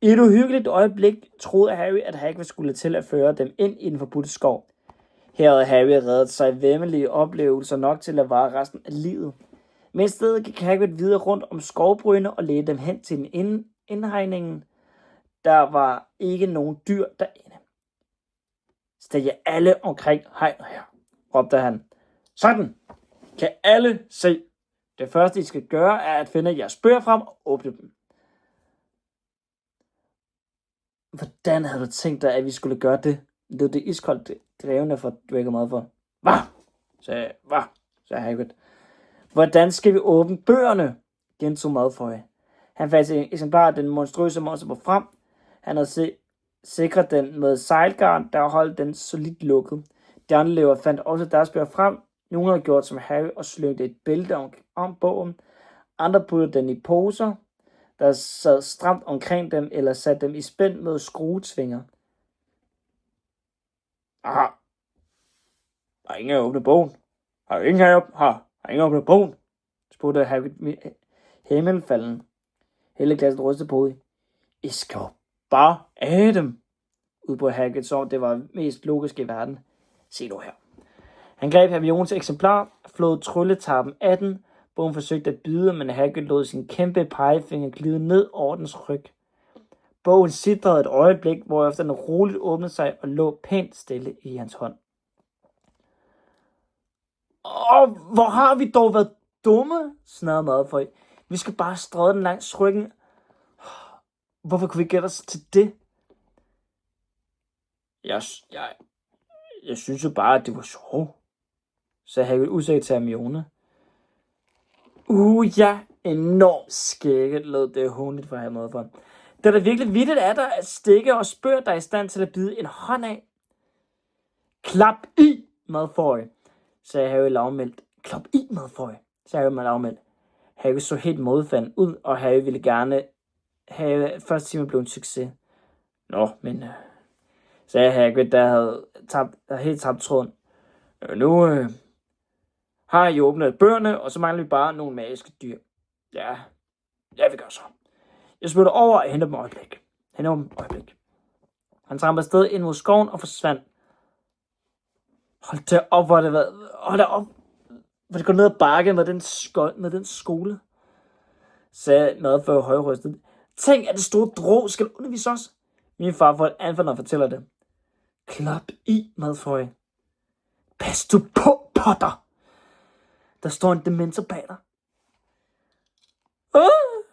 [SPEAKER 1] I et uhyggeligt øjeblik troede Harry, at Hagrid skulle til at føre dem ind i den forbudte skov. Her havde Harry reddet sig væmmelige oplevelser nok til at vare resten af livet. Men i stedet gik Hagrid videre rundt om skovbrynene og ledte dem hen til indhegningen. Der var ikke nogen dyr derinde. Stil jer alle omkring hegnet her, råbte han. Sådan, kan alle se. Det første, I skal gøre, er at finde jeres bøger frem og åbne dem. Hvordan havde du tænkt dig, at vi skulle gøre det? Det var det iskoldt drevne for Draco Malfoy. Hvad? sagde Hagrid. Hvordan skal vi åbne bøgerne? Gentog Malfoy. Han fandt et eksemplar af den monstrøse monster frem. Han havde sikret den med sejlgarn, der holdt den solidt lukket. De andre elever fandt også deres bøger frem. Nogle havde gjort som Harry og slyngte et bælte om bogen. Andre puttede den i poser, der sad stramt omkring dem, eller satte dem i spænd med skruetvinger. Aha. Har ingen åbnet bogen? Har ingen åbnet bogen? Spurgte Harry himmelfalden. Hele klassen rystede på hovedet. I skal jo bare af dem, udbrød Hagrid, så det var mest logiske i verden. Se nu her. Han greb Hermiones eksemplar, flåede trylletappen af den. Bogen forsøgte at bide, men Hagrid lod sin kæmpe pegefinger glide ned over dens ryg. Bogen sitrede et øjeblik, hvorefter den roligt åbnede sig og lå pænt stille i hans hånd. Hvor har vi dog været dumme, snarede Malfoy. Vi skal bare strøde den langs ryggen. Hvorfor kunne vi gætte os til det? Jeg synes jo bare, at det var sjovt, sagde Hagrid usikker til Hermione. Ja, enormt skægget, lød det hånligt for Malfoy. Det er da virkelig vittigt af dig at stikke og spørge dig i stand til at bide en hånd af. Klap i, Malfoy, sagde Harry lavmældt. Klap i, Malfoy, sagde Harry lavmældt. Harry så helt modfalden ud, og Harry ville gerne have første time blev en succes. Nå, men sagde Hagrid, der havde helt tabt tråden. Nu har I åbnet bøgerne, og så mangler vi bare nogle magiske dyr. Ja, vi gør så. Jeg smutter over og henter dem øjeblik. Han trampede afsted ind mod skoven og forsvandt. Hold da op, hvor det går ned ad bakke med den skole, sagde Malfoy højrystet. Tænk, at det store drog skal undervise os. Min far får et anfald, når han fortæller det. Klap i, Malfoy. Pas du på, Potter. Der står en dementor bag dig.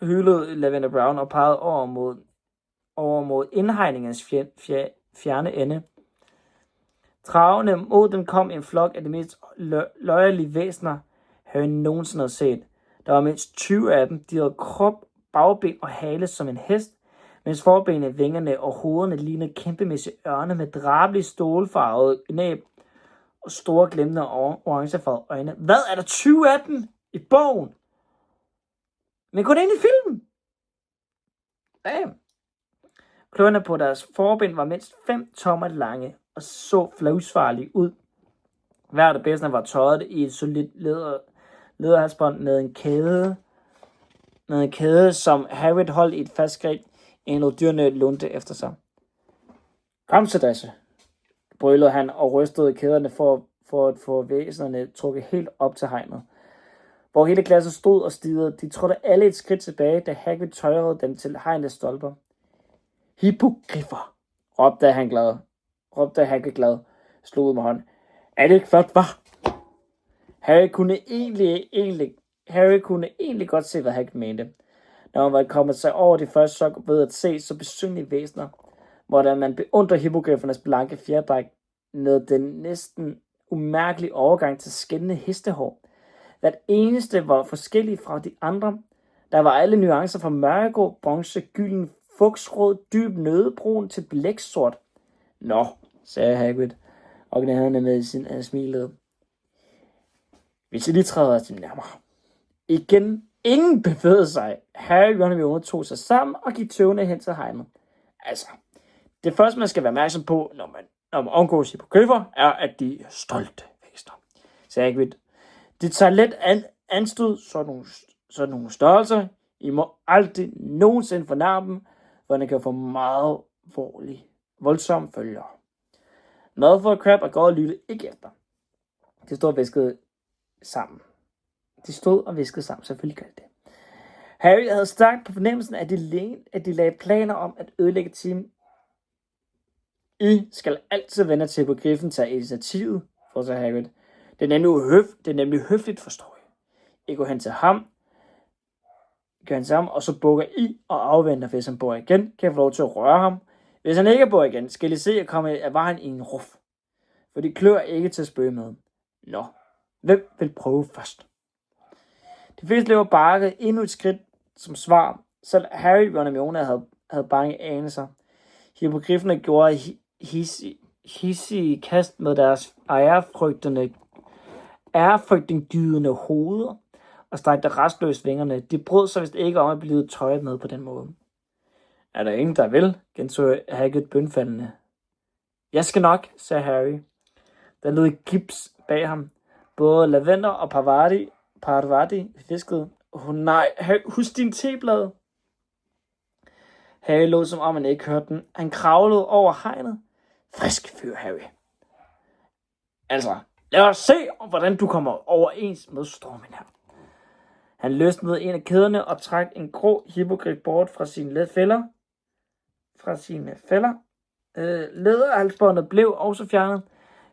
[SPEAKER 1] Hylede Lavender Brown og pegede over mod indhegningens fjerne ende. Travende mod dem kom en flok af de mest løjerlige væsener, Harry nogensinde havde set. Der var mindst 20 af dem. De havde bagben og hale som en hest, mens forbenene, vingerne og hovederne lignede kæmpemæssige ørne med drabelige stålfarvede næb og store glimrende orangefarvede øjne. Hvad er der 20 af dem i bogen? Men kun ind i filmen. Damn. Kløerne på deres forben var mindst 5 tommer lange og så livsfarlige ud. Hver af bæsterne var tøjet i et solidt læderhalsbånd med en kæde, som Harry holdt i et fast greb, en dyrene lundte efter sig. Kom så, Dasse, brølede han og rystede kæderne for at få væsenerne trukket helt op til hegnet. Hvor hele klassen stod og stirrede, de trådte alle et skridt tilbage, da Hagrid tøjrede dem til hegnets stolper. Hippogriffer, råbte Hagrid glad, slog ud med hånden. Er det ikke flot, hva'? Harry kunne egentlig godt se, hvad Hagrid mente. Når han var kommet sig over de første chok ved at se så besynderlige væsener, hvordan man beundrer hippogriffernes blanke fjerdragt med den næsten umærkelige overgang til skinnende hestehår. Hvert eneste var forskellige fra de andre. Der var alle nuancer fra mørkegrå, bronze, gylden, fugtsrød, dyb nødebrun til blæksort. Nå, sagde Hagrid, og gnædende med sin smilede. Hvis I lige træder os nærmere. Igen, ingen bevægede sig. Harry, Ron og Hermione tog sig sammen og gik tøvende hen til hegnet. Altså, det første, man skal være opmærksom på, når man omgås hippogriffer, er, at de er stolte væsener, sagde Hagrid. De tager let anstød sådan nogle størrelser. I må aldrig nogensinde fornærme dem, for det kan få meget voldsomme følger. Malfoy og Crabbe og Goyle lyttede ikke efter. De stod og viskede sammen. Selvfølgelig gør det. Harry havde stærkt på fornemmelsen, at de lagde planer om at ødelægge team. I skal altid vende til hippogriffen til initiativet, fortsatte Hagrid. Det er nemlig høfligt, forstår jeg. I går hen til ham, og så bukker I og afventer, hvis han bor igen, kan jeg få lov til at røre ham. Hvis han ikke bor igen, skal I se at komme af vejen i en ruf. For de klør ikke til at spøge med. Nå, hvem vil prøve først? De fleste løber bakket endnu et skridt som svar. Selv Harry, Ron og Hermione havde bange anelser. Hippogrifferne gjorde hissige kast med deres ærefrygtindgydende hoveder og strækte restløst vingerne. De brød sig vist ikke om at blive tøjet med på den måde. Er der ingen, der vil? Gentog Hagrid bønfaldende. Jeg skal nok, sagde Harry. Der lød gips bag ham. Både Lavender og Parvati fiskede. Nej, husk din teblade. Harry lå som om han ikke hørte den. Han kravlede over hegnet. Frisk fyr, Harry. Altså, lad os se, hvordan du kommer overens med stormen her. Han løsnede en af kæderne og trak en grå hippogriff bort fra sine fælder. Læderhalsbåndet blev også fjernet.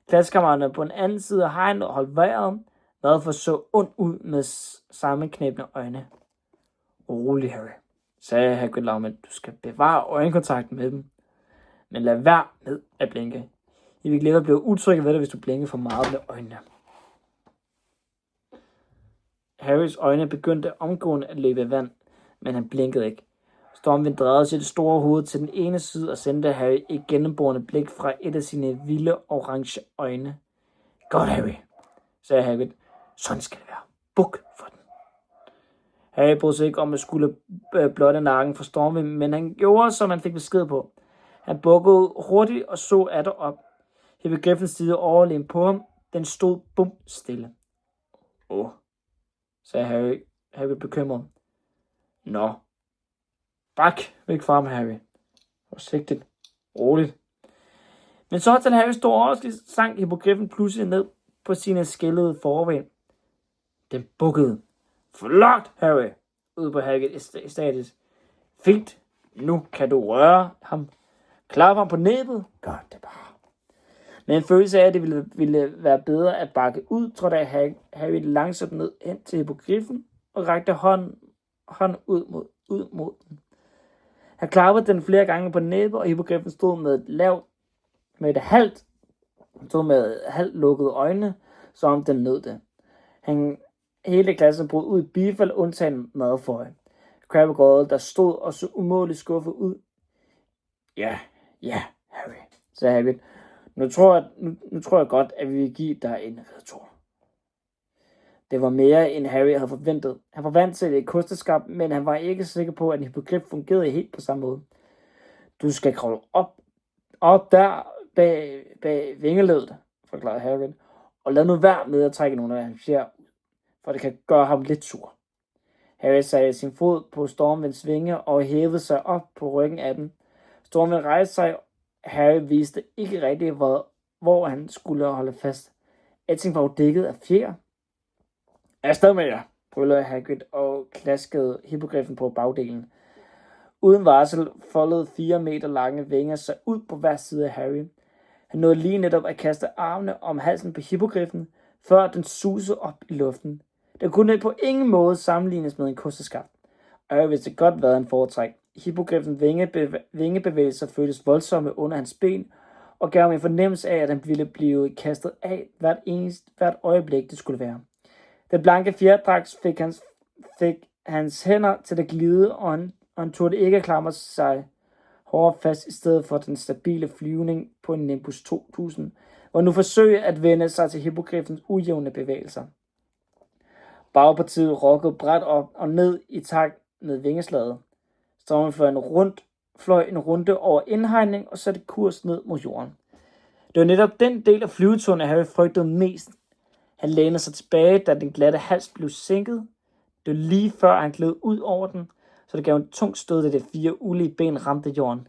[SPEAKER 1] Klassekammeraterne på en anden side af hegnet holdt vejret. Hvad for så ondt ud med sammenknæbne øjne. Rolig, Harry, sagde Hagrid lavmældt. Du skal bevare øjenkontakten med dem. Men lad være med at blinke. I vil glemme at blive utrygge ved dig, hvis du blinker for meget med øjnene. Harrys øjne begyndte omgående at løbe i vand, men han blinkede ikke. Stormvind drejede sit store hoved til den ene side og sendte Harry et gennemborende blik fra et af sine vilde orange øjne. Godt, Harry, sagde Hagrid. Sådan skal det være. Buk for den. Harry brød sig ikke om at skulle blotte nakken for Stormvind, men han gjorde, som han fik besked på. Han bukkede hurtigt og så atter op. Hippogriffen stirrede overlegen på ham. Den stod bum stille. Sagde Harry bekymret. Nå. Bak væk fra ham, Harry. Forsigtigt. Roligt. Men så til Harry stod overrasket, sank hippogriffen pludselig ned på sine skældede forben. Den bukkede. Flot, Harry, ud på Hagrid statisk. Fint. Nu kan du røre ham. Klap ham på næbet. Gør det bare. Med en følelse af, at det ville være bedre at bakke ud, trådte Harry langsomt ned hen til hippogriffen og rakte hånden ud mod den. Han klappede den flere gange på næbet, og hippogriffen stod med halvt lukkede øjne, som om den nød det. Hele klassen brød ud i bifald, undtagen Malfoy. Crabbe og Goyle, der stod og så umådeligt skuffet ud. Ja, Harry, sagde Hagrid. Nu tror jeg godt, at vi vil give dig en retur. Det var mere, end Harry havde forventet. Han var vant til et kosteskab, men han var ikke sikker på, at en hippogrif fungerede helt på samme måde. Du skal kravle op der bag vingeledet, forklarede Hagrid, og lad nu være med at trække nogle af hans fjer, for det kan gøre ham lidt sur. Harry satte sin fod på Stormvinds vinge og hævede sig op på ryggen af den. Stormvind rejste sig. Harry vidste ikke rigtigt, hvor han skulle holde fast. Alting var jo dækket af fjer. Afsted med jer, brølede Hagrid og klaskede hippogriffen på bagdelen. Uden varsel foldede 4 meter lange vinger sig ud på hver side af Harry. Han nåede lige netop at kaste armene om halsen på hippogriffen, før den susede op i luften. Det kunne på ingen måde sammenlignes med en kosteskaft. Og jeg vidste godt, hvad han foretræk. Hippogriffens vingebevægelser føltes voldsomme under hans ben, og gav ham en fornemmelse af, at han ville blive kastet af hvert øjeblik, det skulle være. Den blanke fjerdragt fik hans hænder til at glide, og han turde ikke klamre sig hårdere fast i stedet for den stabile flyvning på en Nimbus 2000, hvor nu forsøge at vende sig til hippogriffens ujævne bevægelser. Bagpartiet rokkede bredt op og ned i takt med vingeslaget. Stormen fløj en runde over indhegning og satte kurs ned mod jorden. Det var netop den del af flyveturen, at Harry frygtede mest. Han lænede sig tilbage, da den glatte hals blev sænket. Det var lige før han gled ud over den, så det gav en tung stød, da de 4 ulige ben ramte jorden.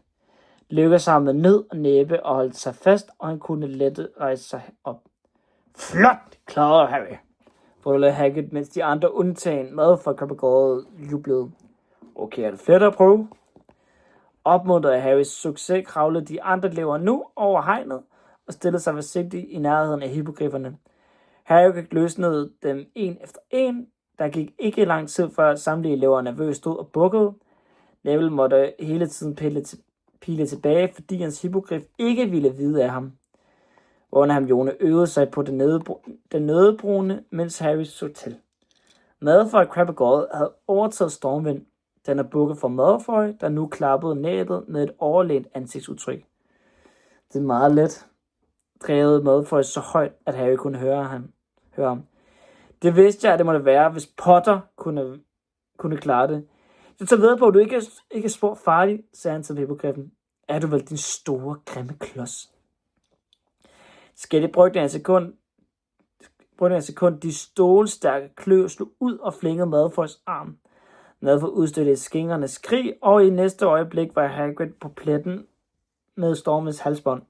[SPEAKER 1] Det lykkedes ham med nød og næppe og holdt sig fast, og han kunne lette rejse sig op. Flot, klarede Harry, brølede Hagrid, mens de andre undtagen Malfoy og Crabbe og Goyle jublede. Okay, er det fedt at prøve? Opmuntret af Harrys succes kravlede de andre elever nu over hegnet og stillede sig forsigtigt i nærheden af hippogrifferne. Harry løsnede dem en efter en. Der gik ikke lang tid før samtlige elever nervøst stod og bukkede. Neville måtte hele tiden pile tilbage, fordi hans hippogrif ikke ville vide af ham. Under Hermione øvede sig på den nødebrune, mens Harry så til. Malfoy og Crabbe og Goyle havde overtaget Stormvind. Den er bukket for Malfoy, der nu klappede næbet med et overlænt ansigtsudtryk. Det er meget let, drevede Malfoy så højt, at Harry kunne høre ham. Det vidste jeg, at det måtte være, hvis Potter kunne klare det. Jeg tager ved på, at du ikke er spor farlig, sagde han til hippogriffen. Er du vel din store, grimme klods? Skætte brugte en sekund, de stålstærke kløer slog ud og flingede Malfoys arm. Malfoy udstødte et skingrende skrig, og i næste øjeblik var Hagrid på pletten med Stormens halsbånd,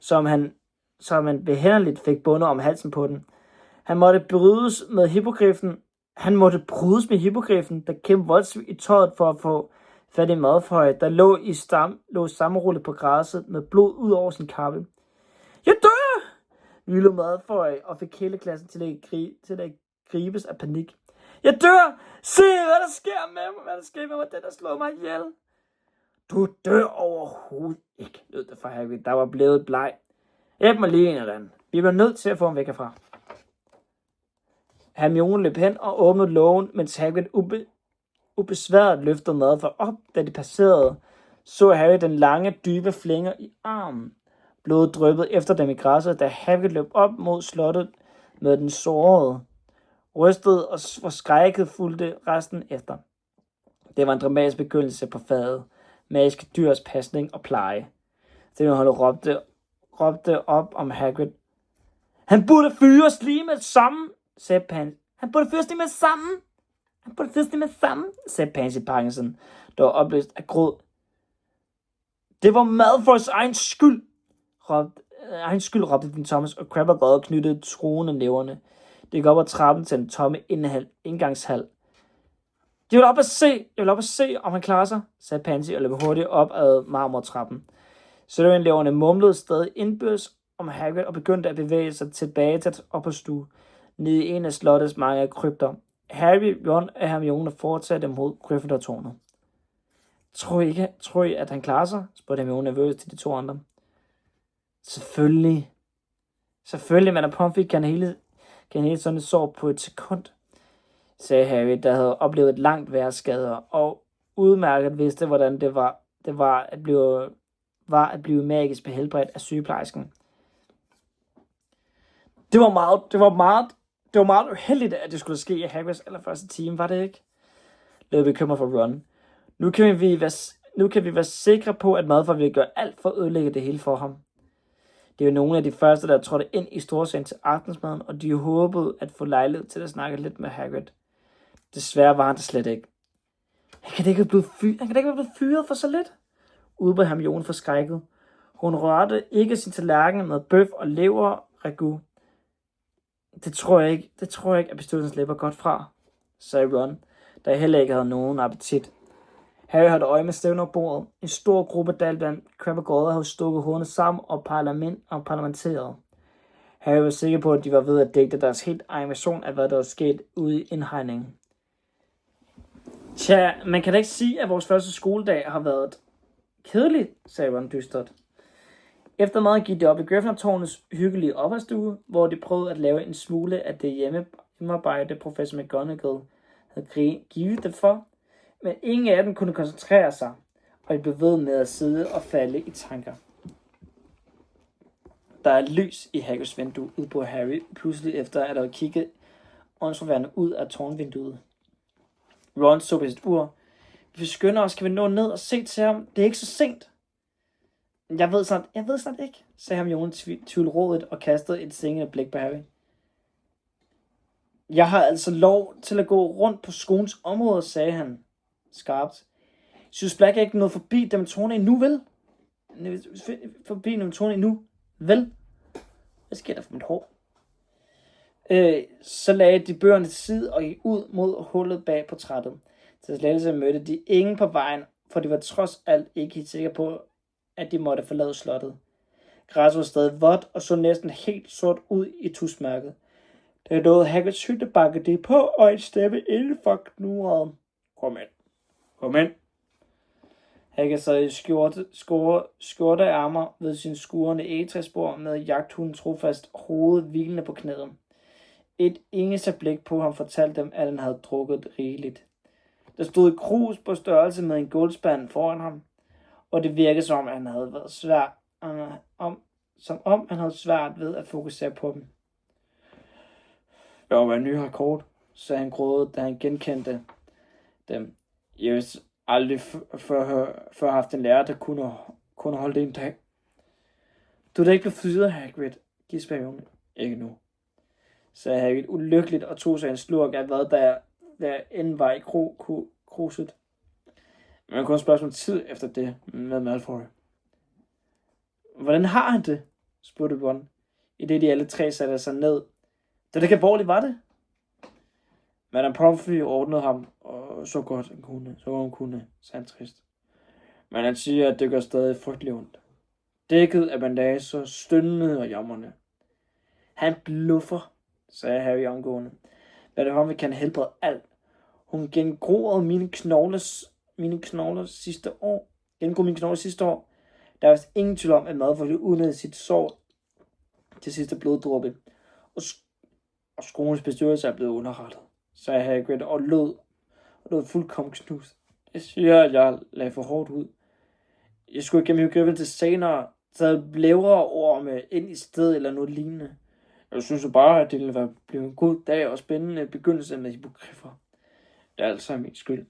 [SPEAKER 1] som han behændeligt fik bundet om halsen på den. Han måtte brydes med hippogriffen, der kæmpede voldsomt i tøjet for at få fat i Malfoy, der lå sammenrullet på græsset med blod ud over sin kappe. Jeg dør! Hylede Malfoy og fik hele klassen til at gribes af panik. Jeg dør! Se, hvad der sker med mig, den der slår mig ihjel. Du dør overhovedet ikke, lød det fra Harry, der var blevet bleg. Hjælp mig lige en eller anden. Vi bliver nødt til at få ham væk herfra. Hermione løb hen og åbnede lågen, mens Hagrid ubesværet løftede Malfoy op, da de passerede. Så Harry den lange, dybe flinger i armen. Blodet dryppede efter dem i græsset, da Hagrid løb op mod slottet med den sårede. Rystet og forskrækket fulgte resten efter. Det var en dramatisk begyndelse på fadet. Magiske dyrs pasning og pleje. Stemmeholdet råbte op om Hagrid. Han burde fyres lige med sammen, sagde Pansy. Han burde fyres lige med sammen, sagde Pansy Parkinson, der var opløst af gråd. Det var Malfoys egen skyld, råbte den Thomas, og Crabbe og Goyle knyttede truende næverne. Det gik op ad trappen til den tomme indgangshal. Jeg vil op og se, om han klarer sig, sagde Pansy og løb hurtigt op ad marmortrappen. Slytherin-eleverne mumlede stadig indbyrdes om Hagrid og begyndte at bevæge sig tilbage til opholdsstue, nede i en af slottets mange krypter. Harry, Ron og Hermione fortsatte mod Gryffindor-tårnet. Tror I, at han klarer sig? Spurgte Hermione nervøst til de 2 andre. Selvfølgelig, men at Pomfrey kan hele sådan et sår på et sekund, sagde Harry, der havde oplevet et langt værre skader, og udmærket vidste, hvordan det var at blive magisk behelbredt af sygeplejersken. Det var meget uheldigt, at det skulle ske i Hagrids allerførste time, var det ikke? Lidt bekymret for Ron. Nu kan vi være sikre på, at Malfoy vil gøre alt for at ødelægge det hele for ham. Det er jo nogle af de første, der trådte ind i storsalen til aftensmaden, og de håbede at få lejlighed til at snakke lidt med Hagrid. Desværre var han det slet ikke. Han kan da ikke være blevet fyret for så lidt, udbrød Hermione forskrækket. Hun rørte ikke sin tallerken med bøf og lever ragu. Det tror jeg ikke, at bestyrelsen slipper godt fra, sagde Ron, der heller ikke havde nogen appetit. Harry havde øje med stævnerbordet. En stor gruppe Dalban Crabbe og Goyle havde stukket hovederne sammen og parlamenteret. Harry var sikker på, at de var ved at dække deres helt egen version af, hvad der var sket ude i indhegningen. Tja, man kan da ikke sige, at vores første skoledag har været kedelig, sagde Ron dystert. Efter maden gik de op i Gryffindor-tårnets hyggelige opholdsstue, hvor de prøvede at lave en smule af det hjemmearbejde, professor McGonagall havde givet det for, men ingen af dem kunne koncentrere sig, og de blev ved med at sidde og falde i tanker. Der er lys i Hagrids vindue, udbrød Harry pludselig efter at have kigget åndsforværende ud af tårnvinduet. Ron så på sit ur. Hvis vi skynder os, skal vi nå ned og se til ham. Det er ikke så sent. Jeg ved snart ikke, sagde Hermione tvivlrådigt og kastede et sengende blik på Harry. Jeg har altså lov til at gå rundt på skolens område, sagde han skarpt. Sirius Black er ikke nået forbi Dementorerne endnu, vel? Vel? Hvad sker der for mit hår? Så lagde de bøgerne til side og gik ud mod hullet bag portrættet. Til slættelse mødte de ingen på vejen, for de var trods alt ikke helt sikre på, at de måtte forlade slottet. Græsset var stadig vådt og så næsten helt sort ud i tusmørket. Der nåede Hagrids hytte bakke det på, og en stemme indenfor knurrede. Kom ind. Hagrid sad i skjorteærmer ved sin skurende egetræsbord med jagthunden trofast hovedet hvilende på knæet. Et eneste blik på ham fortalte dem, at han havde drukket rigeligt. Der stod et krus på størrelse med en guldspand foran ham, og det virkede som om han havde svært ved at fokusere på dem. Jeg var en ny rekord, sagde han grådet, da han genkendte dem. Jeg har aldrig før haft en lærer, der kunne holde det en dag. Du er da ikke blevet fyret, Hagrid, gispede Hermione. Ikke nu, sagde Hagrid ulykkeligt og tog sig en slurk af hvad der end var i kruset. Men kun spørgsmål tid efter det med Malfoy. Hvordan har han det? Spurgte Ron, i det de alle tre satte sig ned. Det ikke alvorligt, var det? Madame Pomfrey ordnede ham, og så godt hun kunne, sagde han trist. Men han siger, at det gør stadig frygtelig ondt. Dækket af bandager, stønnende og jammerne. Han bluffer, sagde Harry omgående. Madame Pomfrey kan helbrede alt. Hun gengroede mine knogler sidste år. Der er vist ingen tvivl om, at Malfoy udnyttede sit sår til sidste bloddråbe. Og skolens bestyrelse er blevet underrettet, sagde Hagrid og lød fuldkommen knust. Jeg siger, at jeg lagde for hårdt ud. Jeg skulle gennem Hyggeven til senere, taget blævre orme ind i stedet eller noget lignende. Jeg synes jo bare, at det ville være blevet en god dag og spændende begyndelse med hippogriffer. Det er altså min skyld.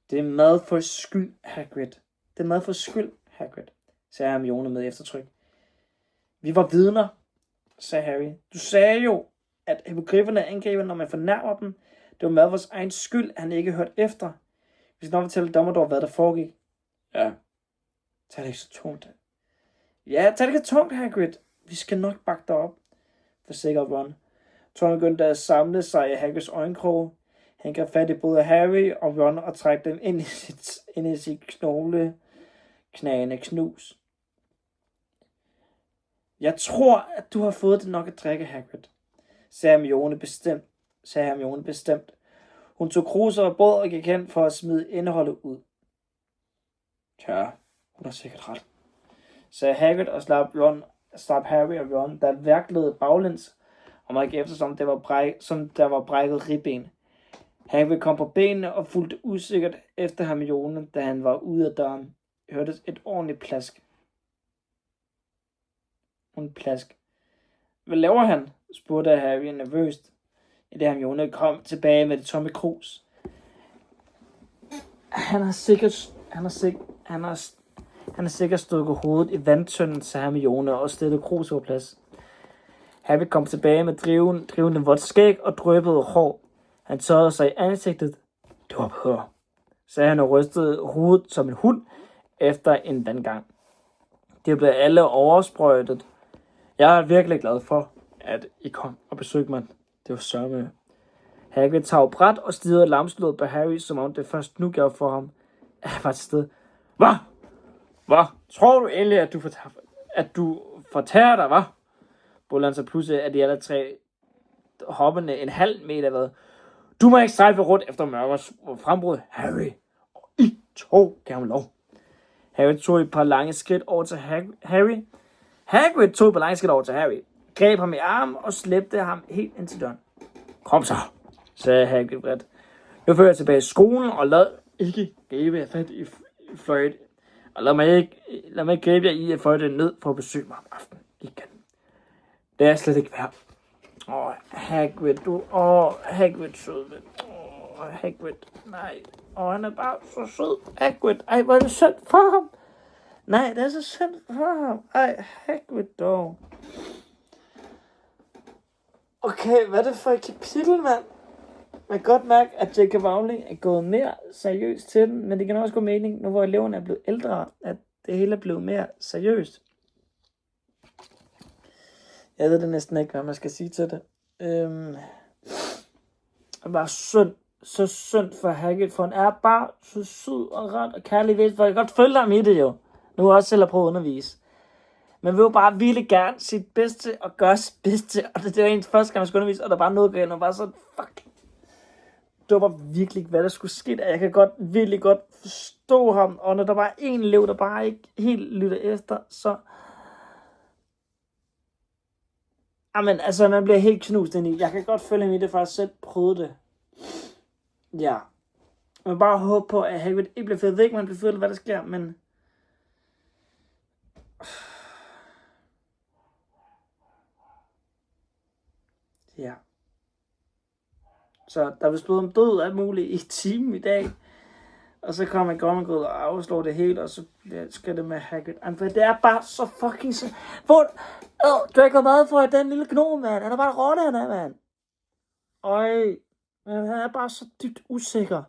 [SPEAKER 1] Det er Malfoys skyld, Hagrid. Det er Malfoys skyld, Hagrid, sagde Hermione med eftertryk. Vi var vidner, sagde Harry. Du sagde jo, at hippogrifferne angriber, når man fornærmer dem. Det var Malfoys egen skyld, han ikke hørte efter. Vi skal nok fortælle Dumbledore, hvad der foregik. Ja. Tag det ikke så tungt. Ja, tag det ikke så tungt, Hagrid. Vi skal nok bakke dig op, forsikrede Ron. Tårnet begyndte at samle sig i Hagrids øjenkroge. Han greb fat i både Harry og Ron og trak dem ind i sit knogleknagende knus. Jeg tror, at du har fået det nok at drikke, Hagrid, sagde Hermione bestemt. Hun tog kruser og båd og gik hen for at smide indholdet ud. Tja, hun har sikkert ret, sagde Hagrid og slap Harry og Ron, der værklede baglæns, og man gik efter, som der var brækket ribben. Hagrid kom på benene og fulgte usikkert efter Hermione, da han var ude af døren. Hørtes et ordentligt plask. En plask. Hvad laver han? Spurgte Harry nervøst, i det Hermione kom tilbage med det tomme krus. Han har sikkert stukket hovedet i vandtønden, sagde Hermione og stillede krus på plads. Harry kom tilbage med drivende vådt skæg og dryppede hår. Han tørrede sig i ansigtet. Det var bedre, sagde han og rystede hovedet som en hund efter en vandgang. De blev alle oversprøjtet. Jeg er virkelig glad for, at I kom og besøgte mig. Det var sørme. Hagrid tog bræt og stirrede lamslået på Harry, som om det først nu gav for ham. Jeg var til sted. Hvad? Tror du endelig, at du fortærer dig, hvad? Bullede han så pludselig, at de alle tre hoppende en halv meter ved. Du må ikke strejfe rundt efter mørkers frembrud, Harry. Og I to gav ham lov. Harry tog et par lange skridt over til Hagrid tog et par lange skridt over til Harry, greb ham i armen og slæbte ham helt ind til døren. Kom så, sagde Hagrid bredt. Nu fører jeg tilbage i skolen, og lad ikke gribe jer fat i fløjt. Og lad mig ikke gribe jer i at få det ned for at besøge mig om aftenen igen. Det er slet ikke værd. Hagrid, Hagrid sød ven. Hagrid, nej. Han er bare så sød. Hagrid, ej, hvor er det synd for ham. Nej, det er så synd for ham. Ej, Hagrid dog. Okay, hvad er det for et kapitel, mand? Man kan godt mærke, at J.K. Rowling er gået mere seriøst til den, men det kan også gå mening, nu hvor eleverne er blevet ældre, at det hele er blevet mere seriøst. Jeg ved det næsten ikke, hvad man skal sige til det. Det er bare synd. Så synd for Hagrid, for han er bare så sød og ret og kærlig væsen, for jeg kan godt følge ham i det jo. Nu har jeg også selv at prøve at undervise. Man vil jo bare virkelig gerne sit bedste og gøre sit bedste, og det var ens første gang, jeg skulle undervise, og der var noget galt, og bare sådan, fuck. Det var virkelig ikke, hvad der skulle ske. Jeg kan virkelig godt forstå ham, og når der bare er en elev, der bare ikke helt lytter efter, så... Jamen, altså, man bliver helt knust ind i. Jeg kan godt følge ham i det, for jeg selv prøvede det. Ja. Man bare håbe på, at Hagrid ikke bliver fedt væk, man bliver fedt, hvad der sker, men... Ja. Så der vil stå om død og alt muligt i timen i dag. Og så kommer McGonagall og afslår det hele, og så skal det med Hagrid. For det er bare så fucking så... Draco Malfoy, den lille gnom, mand. Han er bare rotte, han er, mand. Øj. Men han er bare så dybt usikker.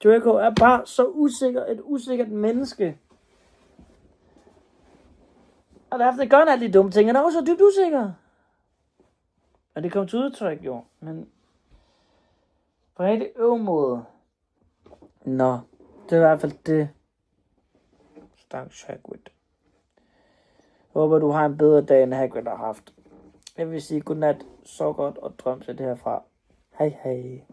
[SPEAKER 1] Draco er bare så usikker. Et usikkert menneske. Og derfor gør han alle de dumme ting. Han er også så dybt usikker. Og det kom til udtryk, jo. Men på en rigtig måde. Nå, det er i hvert fald det. Stakkels Hagrid. Håber, du har en bedre dag, end Hagrid har haft. Jeg vil sige godnat, så godt og drøm til det herfra. Hej hej.